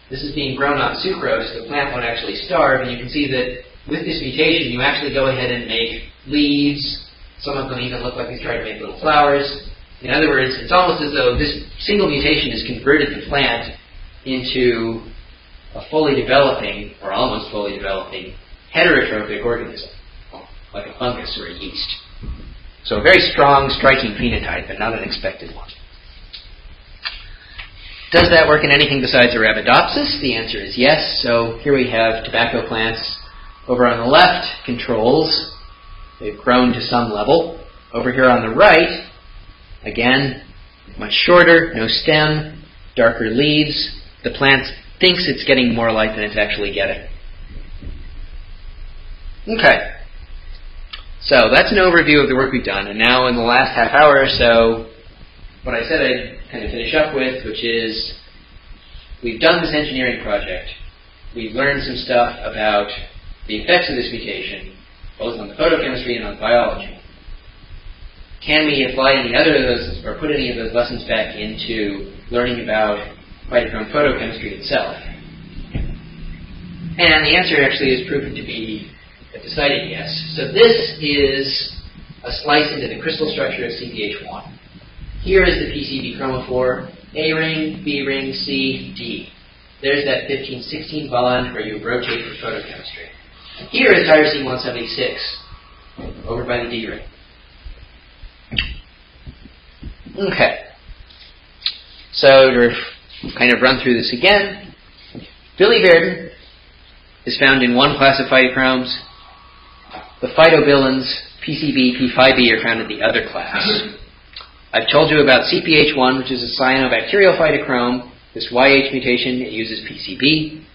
This is being grown on sucrose. The plant won't actually starve, and you can see that with this mutation, you actually go ahead and make leaves. Some of them even look like they try to make little flowers. In other words, it's almost as though this single mutation has converted the plant into a fully developing, or almost fully developing, heterotrophic organism, like a fungus or a yeast. So a very strong, striking phenotype, but not an expected one. Does that work in anything besides Arabidopsis? The answer is yes. So here we have tobacco plants. Over on the left, controls. They've grown to some level. Over here on the right, again, much shorter, no stem, darker leaves. The plant thinks it's getting more light than it's actually getting. Okay. So that's an overview of the work we've done. And now in the last half hour or so, what I said I'd kind of finish up with, which is we've done this engineering project. We've learned some stuff about the effects of this mutation, both on the photochemistry and on biology. Can we apply any other of those, or put any of those lessons back into learning about phytochrome photochemistry itself? And the answer actually is proven to be a decided yes. So this is a slice into the crystal structure of CpH1. Here is the PCB chromophore, A ring, B ring, C, D. There's that 15-16 bond where you rotate for photochemistry. Here is tyrosine 176, over by the D ring. Okay. So to kind of run through this again, biliverdin is found in one class of phytochromes. The phytobilins, PCB, P5B, are found in the other class. I've told you about CpH1, which is a cyanobacterial phytochrome. This YH mutation, it uses PCB.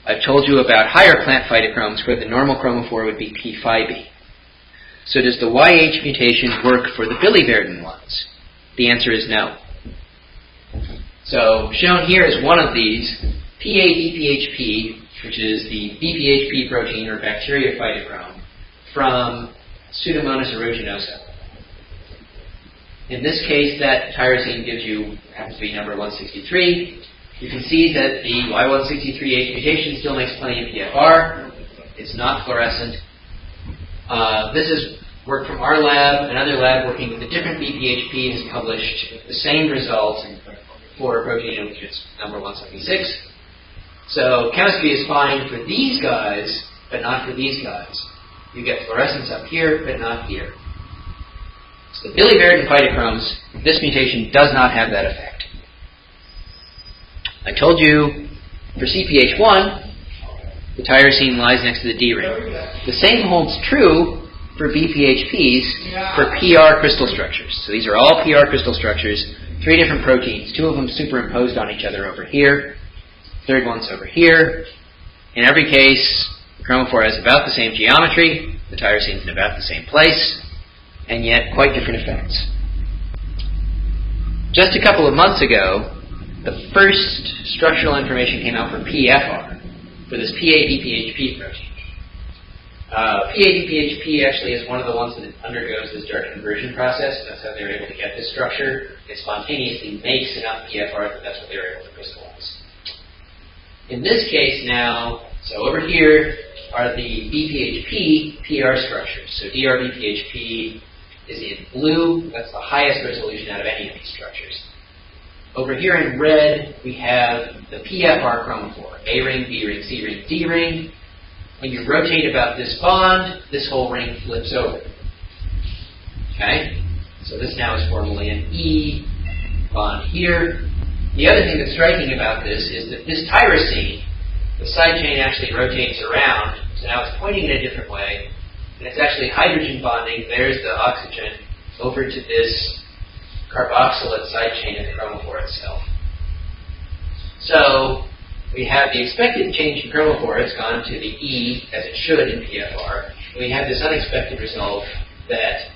I've told you about higher plant phytochromes where the normal chromophore would be P5B. So does the YH mutation work for the biliverdin ones? The answer is no. So shown here is one of these, PA-BPHP, which is the BPHP protein or bacteria phytochrome from Pseudomonas aeruginosa. In this case, that tyrosine gives you, happens to be number 163. You can see that the Y163H mutation still makes plenty of PFR. It's not fluorescent. This is work from our lab. Another lab working with a different BPHP has published the same result for a protein which is number 176. So chemistry is fine for these guys, but not for these guys. You get fluorescence up here, but not here. So the biliverdin phytochromes, this mutation does not have that effect. I told you for CpH1, the tyrosine lies next to the D ring. The same holds true for BPHPs for PR crystal structures. So these are all PR crystal structures, 3 different proteins, 2 of them superimposed on each other over here, third one's over here. In every case, the chromophore has about the same geometry, the tyrosine's in about the same place, and yet quite different effects. Just a couple of months ago, the first structural information came out for PFR, for this PA-BPHP protein. PA-BPHP actually is one of the ones that undergoes this dark conversion process. That's how they're able to get this structure. It spontaneously makes enough PFR that that's what they're able to crystallize. In this case now, so over here are the BPHP PR structures. So DRBPHP is in blue. That's the highest resolution out of any of these structures. Over here in red, we have the PFR chromophore. A ring, B ring, C ring, D ring. When you rotate about this bond, this whole ring flips over. Okay? So this now is formally an E bond here. The other thing that's striking about this is that this tyrosine, the side chain actually rotates around, so now it's pointing in a different way, and it's actually hydrogen bonding. There's the oxygen over to this carboxylate side chain in the chromophore itself. So we have the expected change in chromophore. It's gone to the E, as it should in PFR. We have this unexpected result that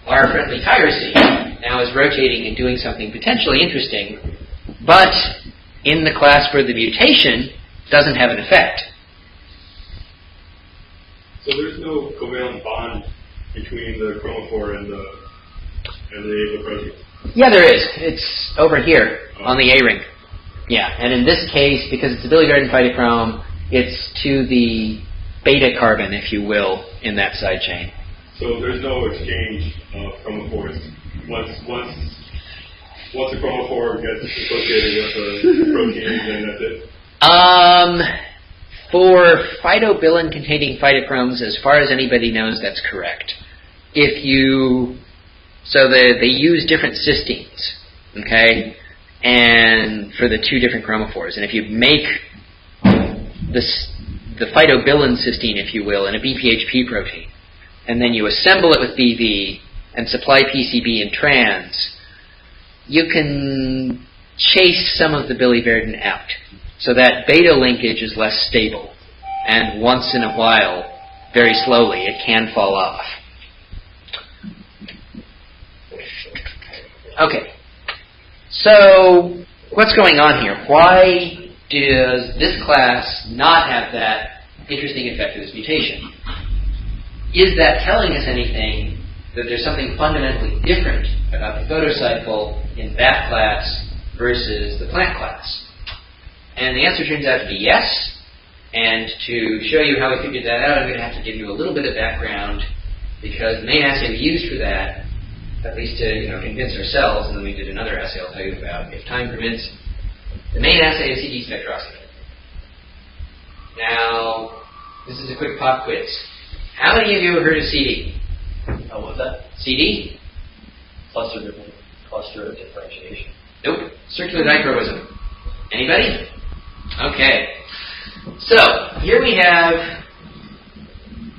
our friendly tyrosine now is rotating and doing something potentially interesting, but in the class where the mutation doesn't have an effect. So there's no covalent bond between the chromophore and the protein? Yeah, there is. It's over here on the A ring. Yeah, and in this case, because it's a billiard phytochrome, it's to the beta carbon, if you will, in that side chain. So there's no exchange of chromophores. Once a chromophore gets associated with a protein, then that's it? For phytobilin-containing phytochromes, as far as anybody knows, that's correct. So they use different cysteines, okay, and for the two different chromophores. And if you make the phytobilin cysteine, if you will, in a BPHP protein, and then you assemble it with BV and supply PCB and trans, you can chase some of the biliverdin out. So that beta linkage is less stable. And once in a while, very slowly, it can fall off. Okay. So, what's going on here? Why does this class not have that interesting effect of this mutation? Is that telling us anything that there's something fundamentally different about the photocycle in that class versus the plant class? And the answer turns out to be yes. And to show you how we figured that out, I'm going to have to give you a little bit of background, because the main assay we used for that, at least to convince ourselves, and then we did another assay I'll tell you about if time permits. The main assay is CD spectroscopy. Now, this is a quick pop quiz. How many of you have heard of CD? What was that? CD? Cluster differentiation. Nope. Circular dichroism. Anybody? Okay. So, here we have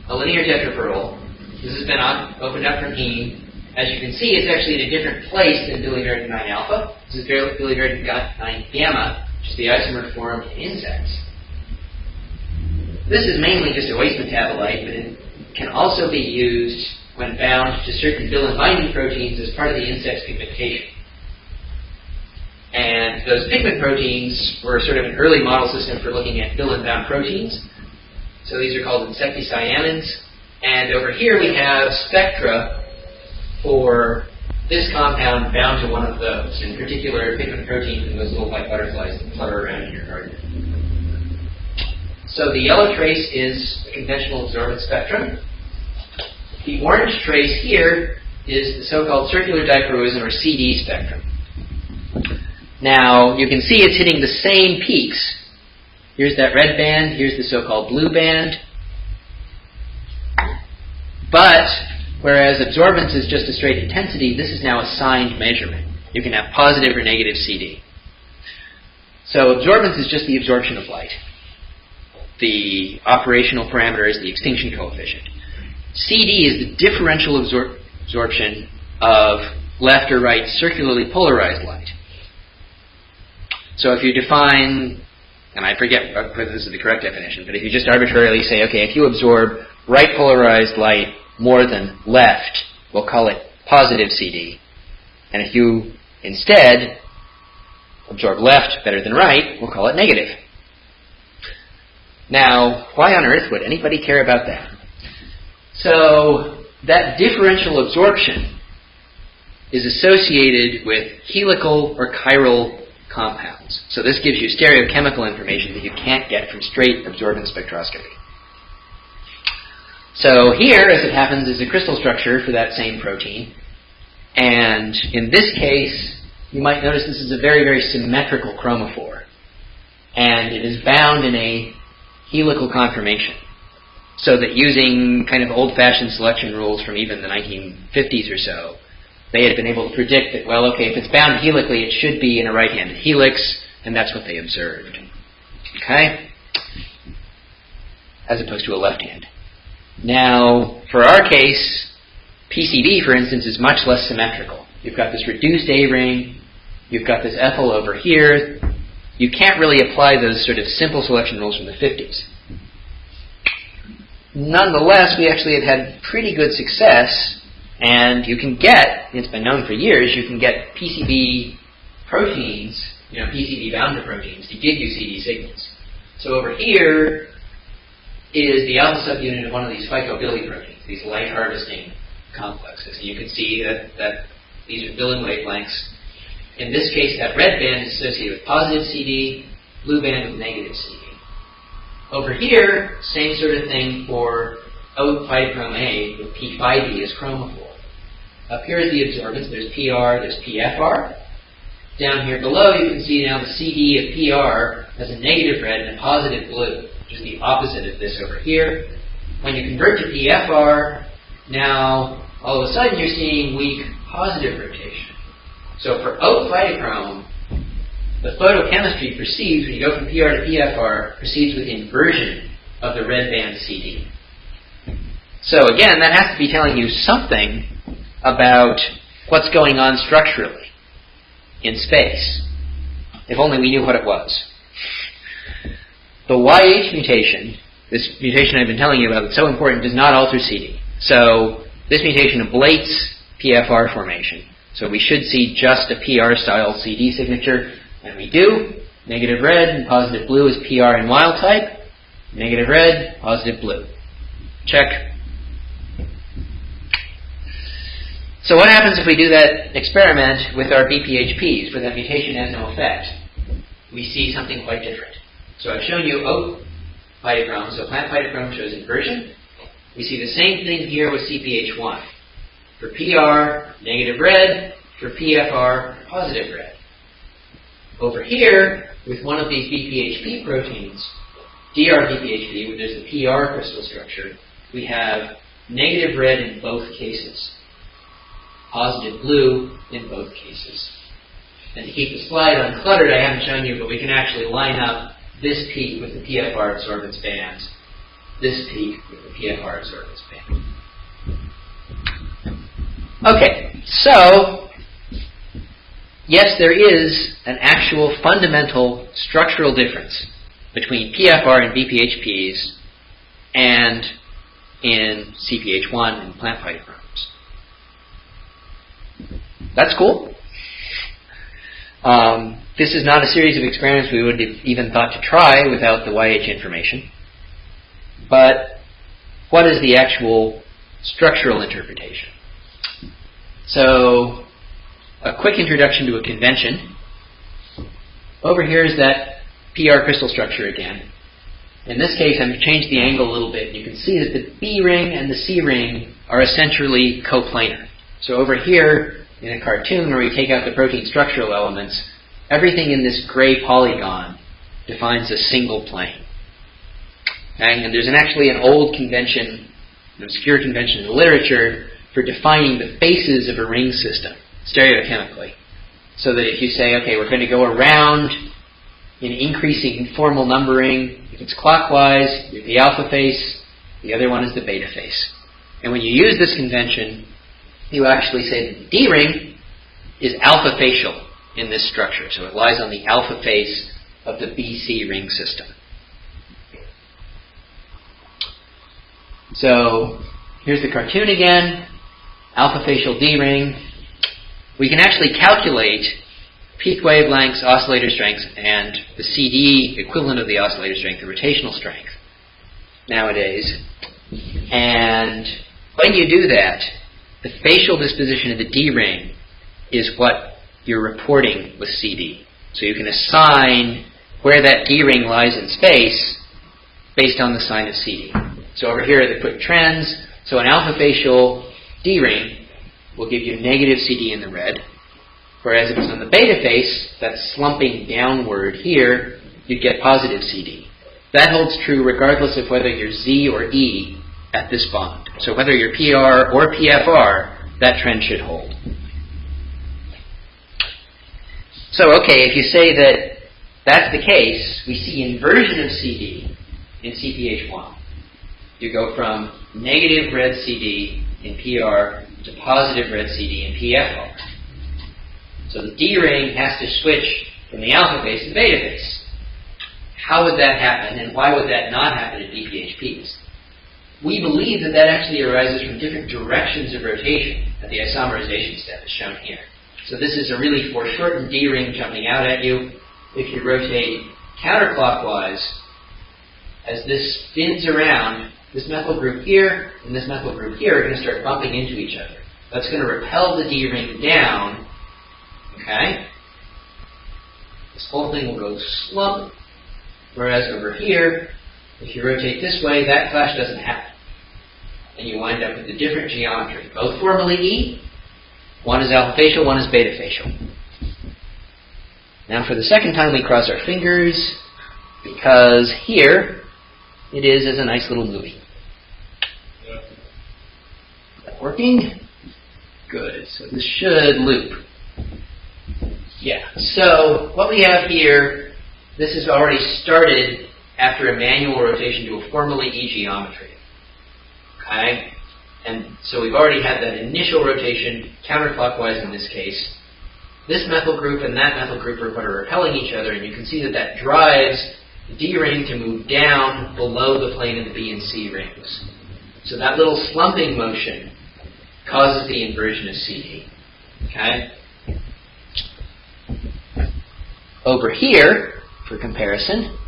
a linear tetrapearl. This has been opened up from heme. As you can see, it's actually in a different place than biliverdin 9 alpha. This is biliverdin 9 gamma, which is the isomer formed in insects. This is mainly just a waste metabolite, but it can also be used when bound to certain bilin-binding proteins as part of the insect's pigmentation. And those pigment proteins were sort of an early model system for looking at bilin-bound proteins. So these are called insecticyanins. And over here we have spectra for this compound bound to one of those, in particular pigment proteins and those little white butterflies that flutter around in your garden. So the yellow trace is a conventional absorbance spectrum. The orange trace here is the so-called circular dichroism, or CD spectrum. Now, you can see it's hitting the same peaks. Here's that red band, here's the so-called blue band. But, whereas absorbance is just a straight intensity, this is now a signed measurement. You can have positive or negative CD. So absorbance is just the absorption of light. The operational parameter is the extinction coefficient. CD is the differential absorption of left or right circularly polarized light. So if you define, and I forget whether this is the correct definition, but if you just arbitrarily say, okay, if you absorb right polarized light more than left, we'll call it positive CD. And if you instead absorb left better than right, we'll call it negative. Now, why on earth would anybody care about that? So, that differential absorption is associated with helical or chiral compounds. So this gives you stereochemical information that you can't get from straight absorbance spectroscopy. So here, as it happens, is a crystal structure for that same protein. And in this case, you might notice this is a very, very symmetrical chromophore. And it is bound in a helical conformation. So that using kind of old-fashioned selection rules from even the 1950s or so, they had been able to predict that, well, okay, if it's bound helically, it should be in a right-handed helix, and that's what they observed. Okay? As opposed to a left-hand. Now, for our case, PCB, for instance, is much less symmetrical. You've got this reduced A ring, you've got this ethyl over here. You can't really apply those sort of simple selection rules from the 50s. Nonetheless, we actually had pretty good success, and you can get, it's been known for years, you can get PCB proteins, PCB bound proteins, to give you CD signals. So over here is the alpha subunit of one of these phycobilly proteins, these light harvesting complexes. And you can see that these are billing wavelengths. In this case, that red band is associated with positive CD, blue band with negative CD. Over here, same sort of thing for oat phytochrome A with P5D as chromophore. Up here is the absorbance. There's PR, there's PFR. Down here below, you can see now the CD of PR has a negative red and a positive blue, which is the opposite of this over here. When you convert to PFR, now all of a sudden you're seeing weak positive rotation. So for oat phytochrome, the photochemistry proceeds, when you go from PR to PFR, proceeds with inversion of the red band CD. So again, that has to be telling you something about what's going on structurally in space. If only we knew what it was. The YH mutation, this mutation I've been telling you about that's so important, does not alter CD. So this mutation ablates PFR formation. So we should see just a PR-style CD signature, and we do. Negative red and positive blue is PR in wild type. Negative red, positive blue. Check. So what happens if we do that experiment with our BPHPs, where that mutation has no effect? We see something quite different. So I've shown you oat phytochrome, so plant phytochrome shows inversion. We see the same thing here with CPH1. For PR, negative red. For PFR, positive red. Over here, with one of these BPHP proteins, DRBPHP, where there's the PR crystal structure, we have negative red in both cases. Positive blue in both cases. And to keep the slide uncluttered, I haven't shown you, but we can actually line up this peak with the PFR absorbance band, this peak with the PFR absorbance band. Okay, so yes, there is an actual fundamental structural difference between PFR and BPHPs and in CPH1 and plant phytochromes. That's cool. This is not a series of experiments we would have even thought to try without the YH information. But what is the actual structural interpretation? So, a quick introduction to a convention. Over here is that PR crystal structure again. In this case, I've changed the angle a little bit. You can see that the B ring and the C ring are essentially coplanar. So over here, in a cartoon where we take out the protein structural elements, everything in this gray polygon defines a single plane. Okay? And there's actually an old convention, an obscure convention in the literature, for defining the faces of a ring system, stereochemically. So that if you say, okay, we're going to go around in increasing formal numbering, if it's clockwise, you have the alpha face, the other one is the beta face. And when you use this convention, you actually say that the D ring is alpha facial in this structure. So it lies on the alpha face of the BC ring system. So here's the cartoon again. Alpha facial D ring. We can actually calculate peak wavelengths, oscillator strengths, and the CD equivalent of the oscillator strength, the rotational strength, nowadays. And when you do that, the facial disposition of the D ring is what you're reporting with CD. So you can assign where that D ring lies in space based on the sign of CD. So over here they put trends. So an alpha facial D ring will give you negative CD in the red. Whereas if it's on the beta face, that's slumping downward here, you'd get positive CD. That holds true regardless of whether you're Z or E at this bond. So whether you're PR or PFR, that trend should hold. So, okay, if you say that that's the case, we see inversion of CD in CPH1. You go from negative red CD in PR to positive red CD in PFR. So the D ring has to switch from the alpha phase to the beta phase. How would that happen, and why would that not happen at DPHPs? We believe that that actually arises from different directions of rotation at the isomerization step, as shown here. So this is a really foreshortened D ring jumping out at you. If you rotate counterclockwise, as this spins around, this methyl group here and this methyl group here are going to start bumping into each other. That's going to repel the D ring down. Okay? This whole thing will go slump. Whereas over here, if you rotate this way, that clash doesn't happen. And you wind up with a different geometry. Both formally E. One is alpha facial, one is beta facial. Now for the second time we cross our fingers, because here it is as a nice little movie. Is that working? Good. So this should loop. Yeah. So what we have here, this has already started after a manual rotation to a formally E geometry. Okay? And so we've already had that initial rotation, counterclockwise in this case. This methyl group and that methyl group are what are repelling each other, and you can see that that drives the D ring to move down below the plane of the B and C rings. So that little slumping motion causes the inversion of CD. Okay? Over here, for comparison,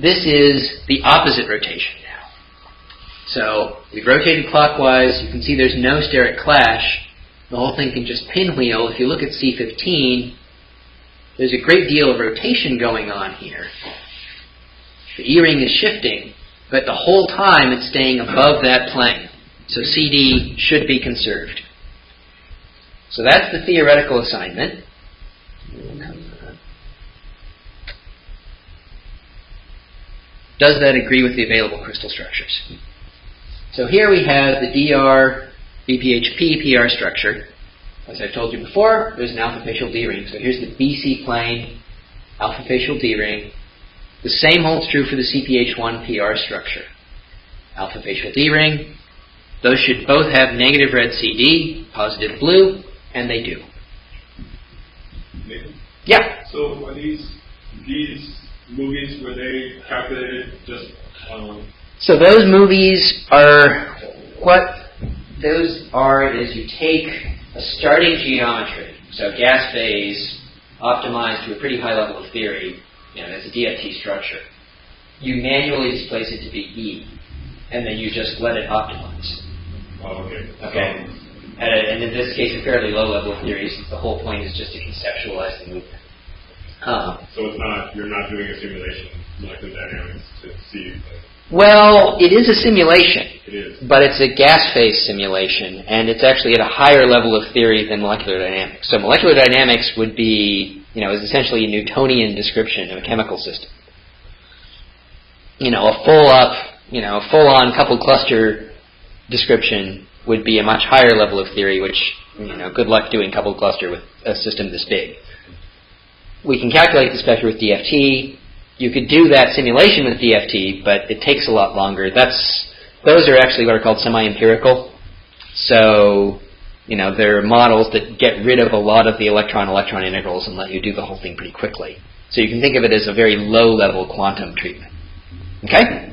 this is the opposite rotation now. So we've rotated clockwise. You can see there's no steric clash. The whole thing can just pinwheel. If you look at C15, there's a great deal of rotation going on here. The E-ring is shifting, but the whole time it's staying above that plane. So CD should be conserved. So that's the theoretical assignment. Does that agree with the available crystal structures? So here we have the DR, BPHP, PR structure. As I've told you before, there's an alpha facial D ring. So here's the BC plane, alpha facial D ring. The same holds true for the CPH1 PR structure. Alpha facial D ring. Those should both have negative red CD, positive blue, and they do. Nathan? Yeah. So are these movies, were they calculated just... So those movies are, what those are is you take a starting geometry, so gas phase, optimized to a pretty high level of theory, as a DFT structure. You manually displace it to be E, and then you just let it optimize. Oh, okay. Okay. And in this case, a fairly low level of theory, since the whole point is just to conceptualize the movement. So it's not, you're not doing a simulation molecular dynamics to see. Well, it is a simulation. It is. But it's a gas phase simulation, and it's actually at a higher level of theory than molecular dynamics. So molecular dynamics would be, is essentially a Newtonian description of a chemical system. A full-on coupled cluster description would be a much higher level of theory, which, good luck doing coupled cluster with a system this big. We can calculate the spectra with DFT. You could do that simulation with DFT, but it takes a lot longer. Those are actually what are called semi-empirical. So, they're models that get rid of a lot of the electron-electron integrals and let you do the whole thing pretty quickly. So you can think of it as a very low-level quantum treatment. Okay?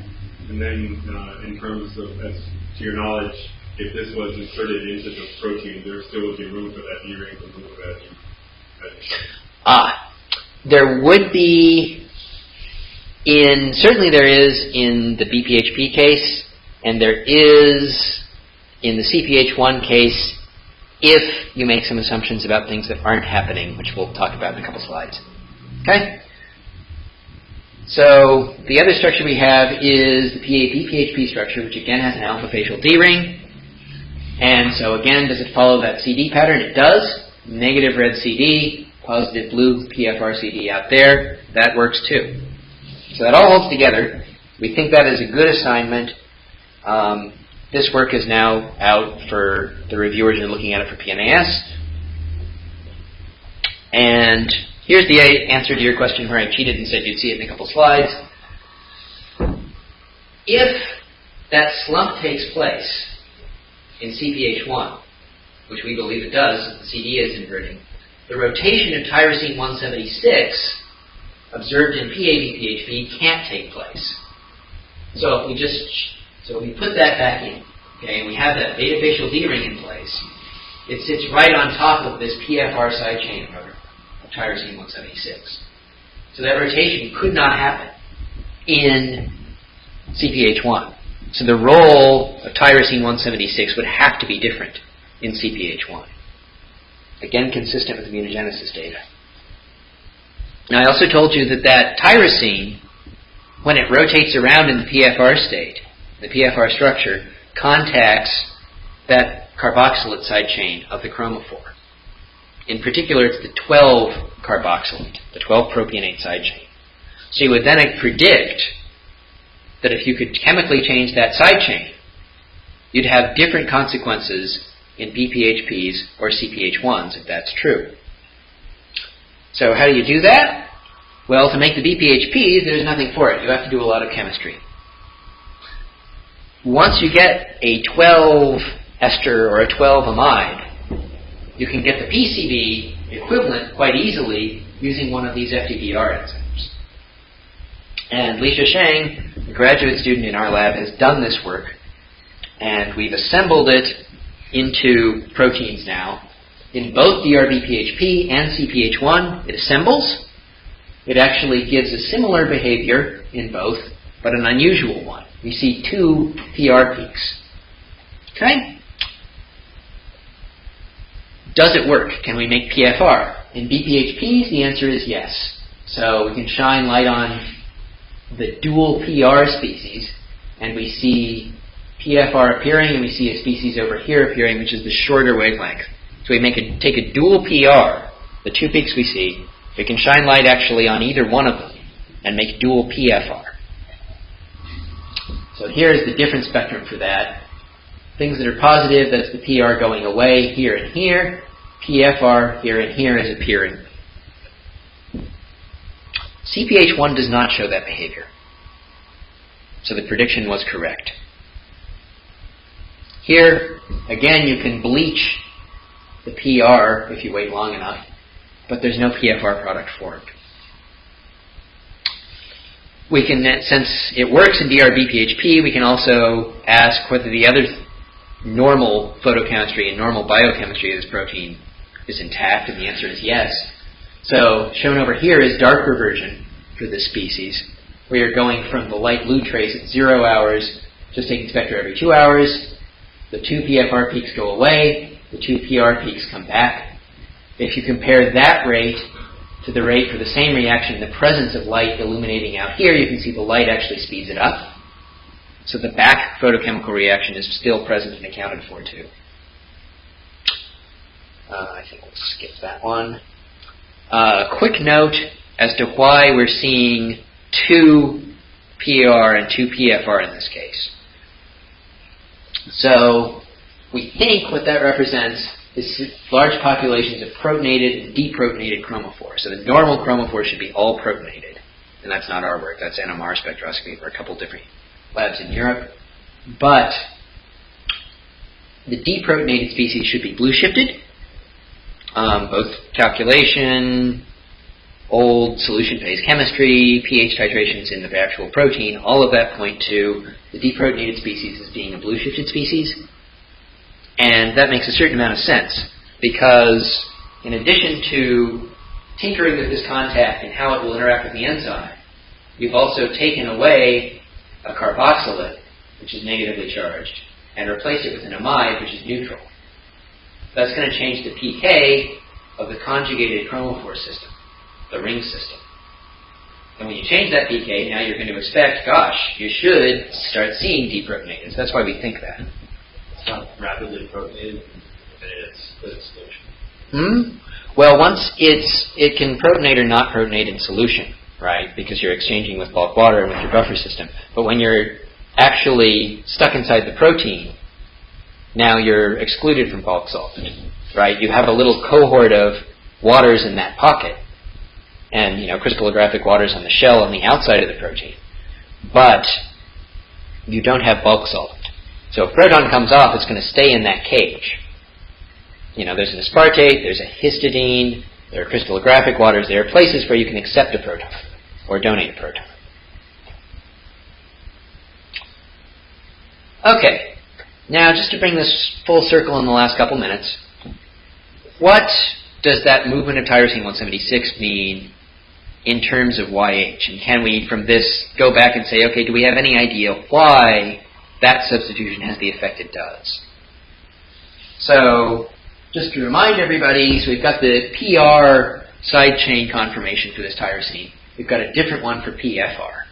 And then, in terms of, as to your knowledge, if this was inserted into the protein, there still would be room for that E-ring to move there would be certainly there is in the BPHP case, and there is in the CPH1 case if you make some assumptions about things that aren't happening, which we'll talk about in a couple slides. Okay? So the other structure we have is the BPHP structure, which again has an alpha facial D ring. And so again, does it follow that CD pattern? It does. Negative red CD, positive blue PFR CD out there. That works too. So that all holds together. We think that is a good assignment. This work is now out for the reviewers who are looking at it for PNAS. And here's the answer to your question where I cheated and said you'd see it in a couple slides. If that slump takes place in CPH1, which we believe it does, the CD is inverting, the rotation of tyrosine 176 observed in PABPHP can't take place. So if we put that back in, okay, and we have that beta facial D ring in place, it sits right on top of this PFR side chain of tyrosine 176. So that rotation could not happen in CPH1. So the role of tyrosine 176 would have to be different in CPH1. Again, consistent with the mutagenesis data. Now, I also told you that tyrosine, when it rotates around in the PFR state, the PFR structure, contacts that carboxylate side chain of the chromophore. In particular, it's the 12 carboxylate, the 12 propionate side chain. So you would then predict that if you could chemically change that side chain, you'd have different consequences in BPHPs or CPH1s, if that's true. So how do you do that? Well, to make the BPHPs, there's nothing for it. You have to do a lot of chemistry. Once you get a 12 ester or a 12 amide, you can get the PCB equivalent quite easily using one of these FTPR enzymes. And Li Sheng, a graduate student in our lab, has done this work, and we've assembled it into proteins now. In both DRBPHP and CPH1, it assembles. It actually gives a similar behavior in both, but an unusual one. We see 2 PR peaks. Okay? Does it work? Can we make PFR? In BPHPs, the answer is yes. So we can shine light on the dual PR species, and we see PFR appearing, and we see a species over here appearing, which is the shorter wavelength. So we take a dual PR, the 2 peaks we see, we can shine light actually on either one of them and make dual PFR. So here is the different spectrum for that. Things that are positive, that's the PR going away here and here. PFR here and here is appearing. CPH1 does not show that behavior. So the prediction was correct. Here, again, you can bleach the PR if you wait long enough, but there's no PFR product formed. We can, since it works in DRBPHP, we can also ask whether the other normal photochemistry and normal biochemistry of this protein is intact, and the answer is yes. So shown over here is darker version for this species, where you're going from the light blue trace at 0 hours, just taking spectra every 2 hours. The 2 PFR peaks go away, the 2 PR peaks come back. If you compare that rate to the rate for the same reaction in the presence of light illuminating out here, you can see the light actually speeds it up. So the back photochemical reaction is still present and accounted for too. I think we'll skip that one. Quick note as to why we're seeing 2 PR and 2 PFR in this case. So we think what that represents is large populations of protonated and deprotonated chromophores. So the normal chromophore should be all protonated. And that's not our work. That's NMR spectroscopy for a couple different labs in Europe. But the deprotonated species should be blue shifted. Both calculation, old solution phase chemistry, pH titrations in the actual protein, all of that point to the deprotonated species as being a blue shifted species. And that makes a certain amount of sense, because in addition to tinkering with this contact and how it will interact with the enzyme, you've also taken away a carboxylate, which is negatively charged, and replaced it with an amide, which is neutral. That's going to change the pK of the conjugated chromophore system, the ring system. And when you change that pK, now you're going to expect, gosh, you should start seeing deprotonateds. That's why we think that. It's not rapidly protonated, and it's solution. Well, once it can protonate or not protonate in solution. right? Because you're exchanging with bulk water and with your buffer system. But when you're actually stuck inside the protein, now you're excluded from bulk solvent, right? You have a little cohort of waters in that pocket, and crystallographic waters on the shell on the outside of the protein. But you don't have bulk solvent. So if proton comes off, it's going to stay in that cage. There's an aspartate, there's a histidine, there are crystallographic waters, there are places where you can accept a proton or donate a proton. Okay, now just to bring this full circle in the last couple minutes, what does that movement of tyrosine 176 mean in terms of YH? And can we, from this, go back and say, okay, do we have any idea why that substitution has the effect it does? So, just to remind everybody, so we've got the PR side chain conformation for this tyrosine. We've got a different one for PFR.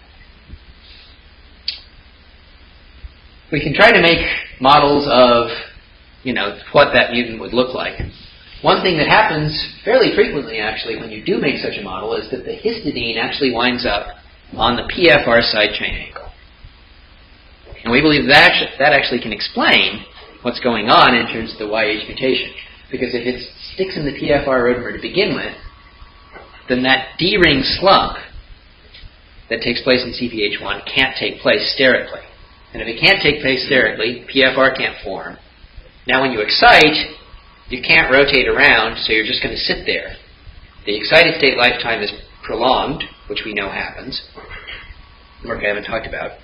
We can try to make models of, what that mutant would look like. One thing that happens fairly frequently, actually, when you do make such a model is that the histidine actually winds up on the PFR side chain angle. And we believe that actually can explain what's going on in terms of the YH mutation. Because if it sticks in the PFR rotamer to begin with, then that D-ring slump that takes place in CPH1 can't take place sterically. And if it can't take place sterically, PFR can't form. Now when you excite, you can't rotate around, so you're just going to sit there. The excited state lifetime is prolonged, which we know happens. Work I haven't talked about.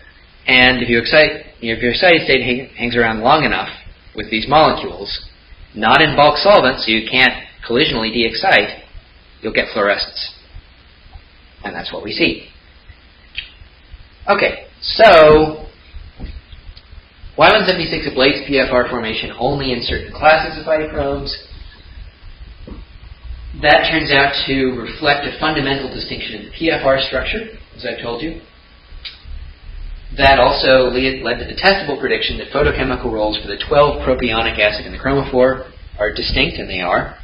And if your excited state hangs around long enough with these molecules, not in bulk solvent, so you can't collisionally de-excite, you'll get fluorescence. And that's what we see. Okay, so Y176 ablates PFR formation only in certain classes of phytochromes. That turns out to reflect a fundamental distinction in the PFR structure, as I told you. That also led to the testable prediction that photochemical roles for the 12-propionic acid in the chromophore are distinct, and they are.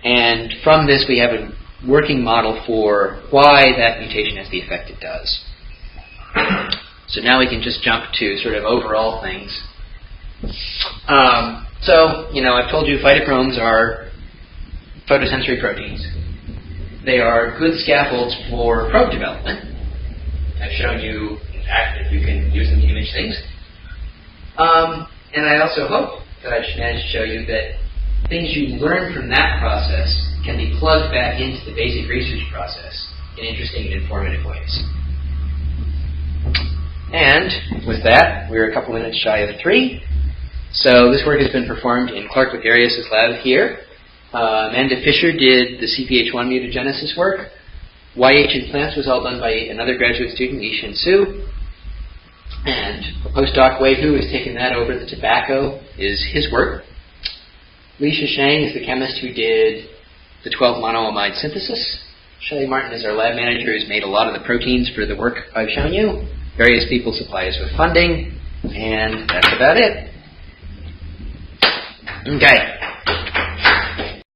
And from this, we have a working model for why that mutation has the effect it does. So now we can just jump to sort of overall things. I've told you phytochromes are photosensory proteins. They are good scaffolds for probe development. I've shown you, in fact, that you can use them to image things. And I also hope that I've managed to show you that things you learn from that process can be plugged back into the basic research process in interesting and informative ways. And with that, we're a couple minutes shy of 3. So this work has been performed in Clark Lagarius' lab here. Amanda Fisher did the CPH1 mutagenesis work. YH in plants was all done by another graduate student, Yi-Shin Su. And a postdoc, Wei Hu, has taken that over. The tobacco is his work. Li Shishang is the chemist who did the 12-monoamide synthesis. Shelley Martin is our lab manager who's made a lot of the proteins for the work I've shown you. Various people supply us with funding. And that's about it. Okay.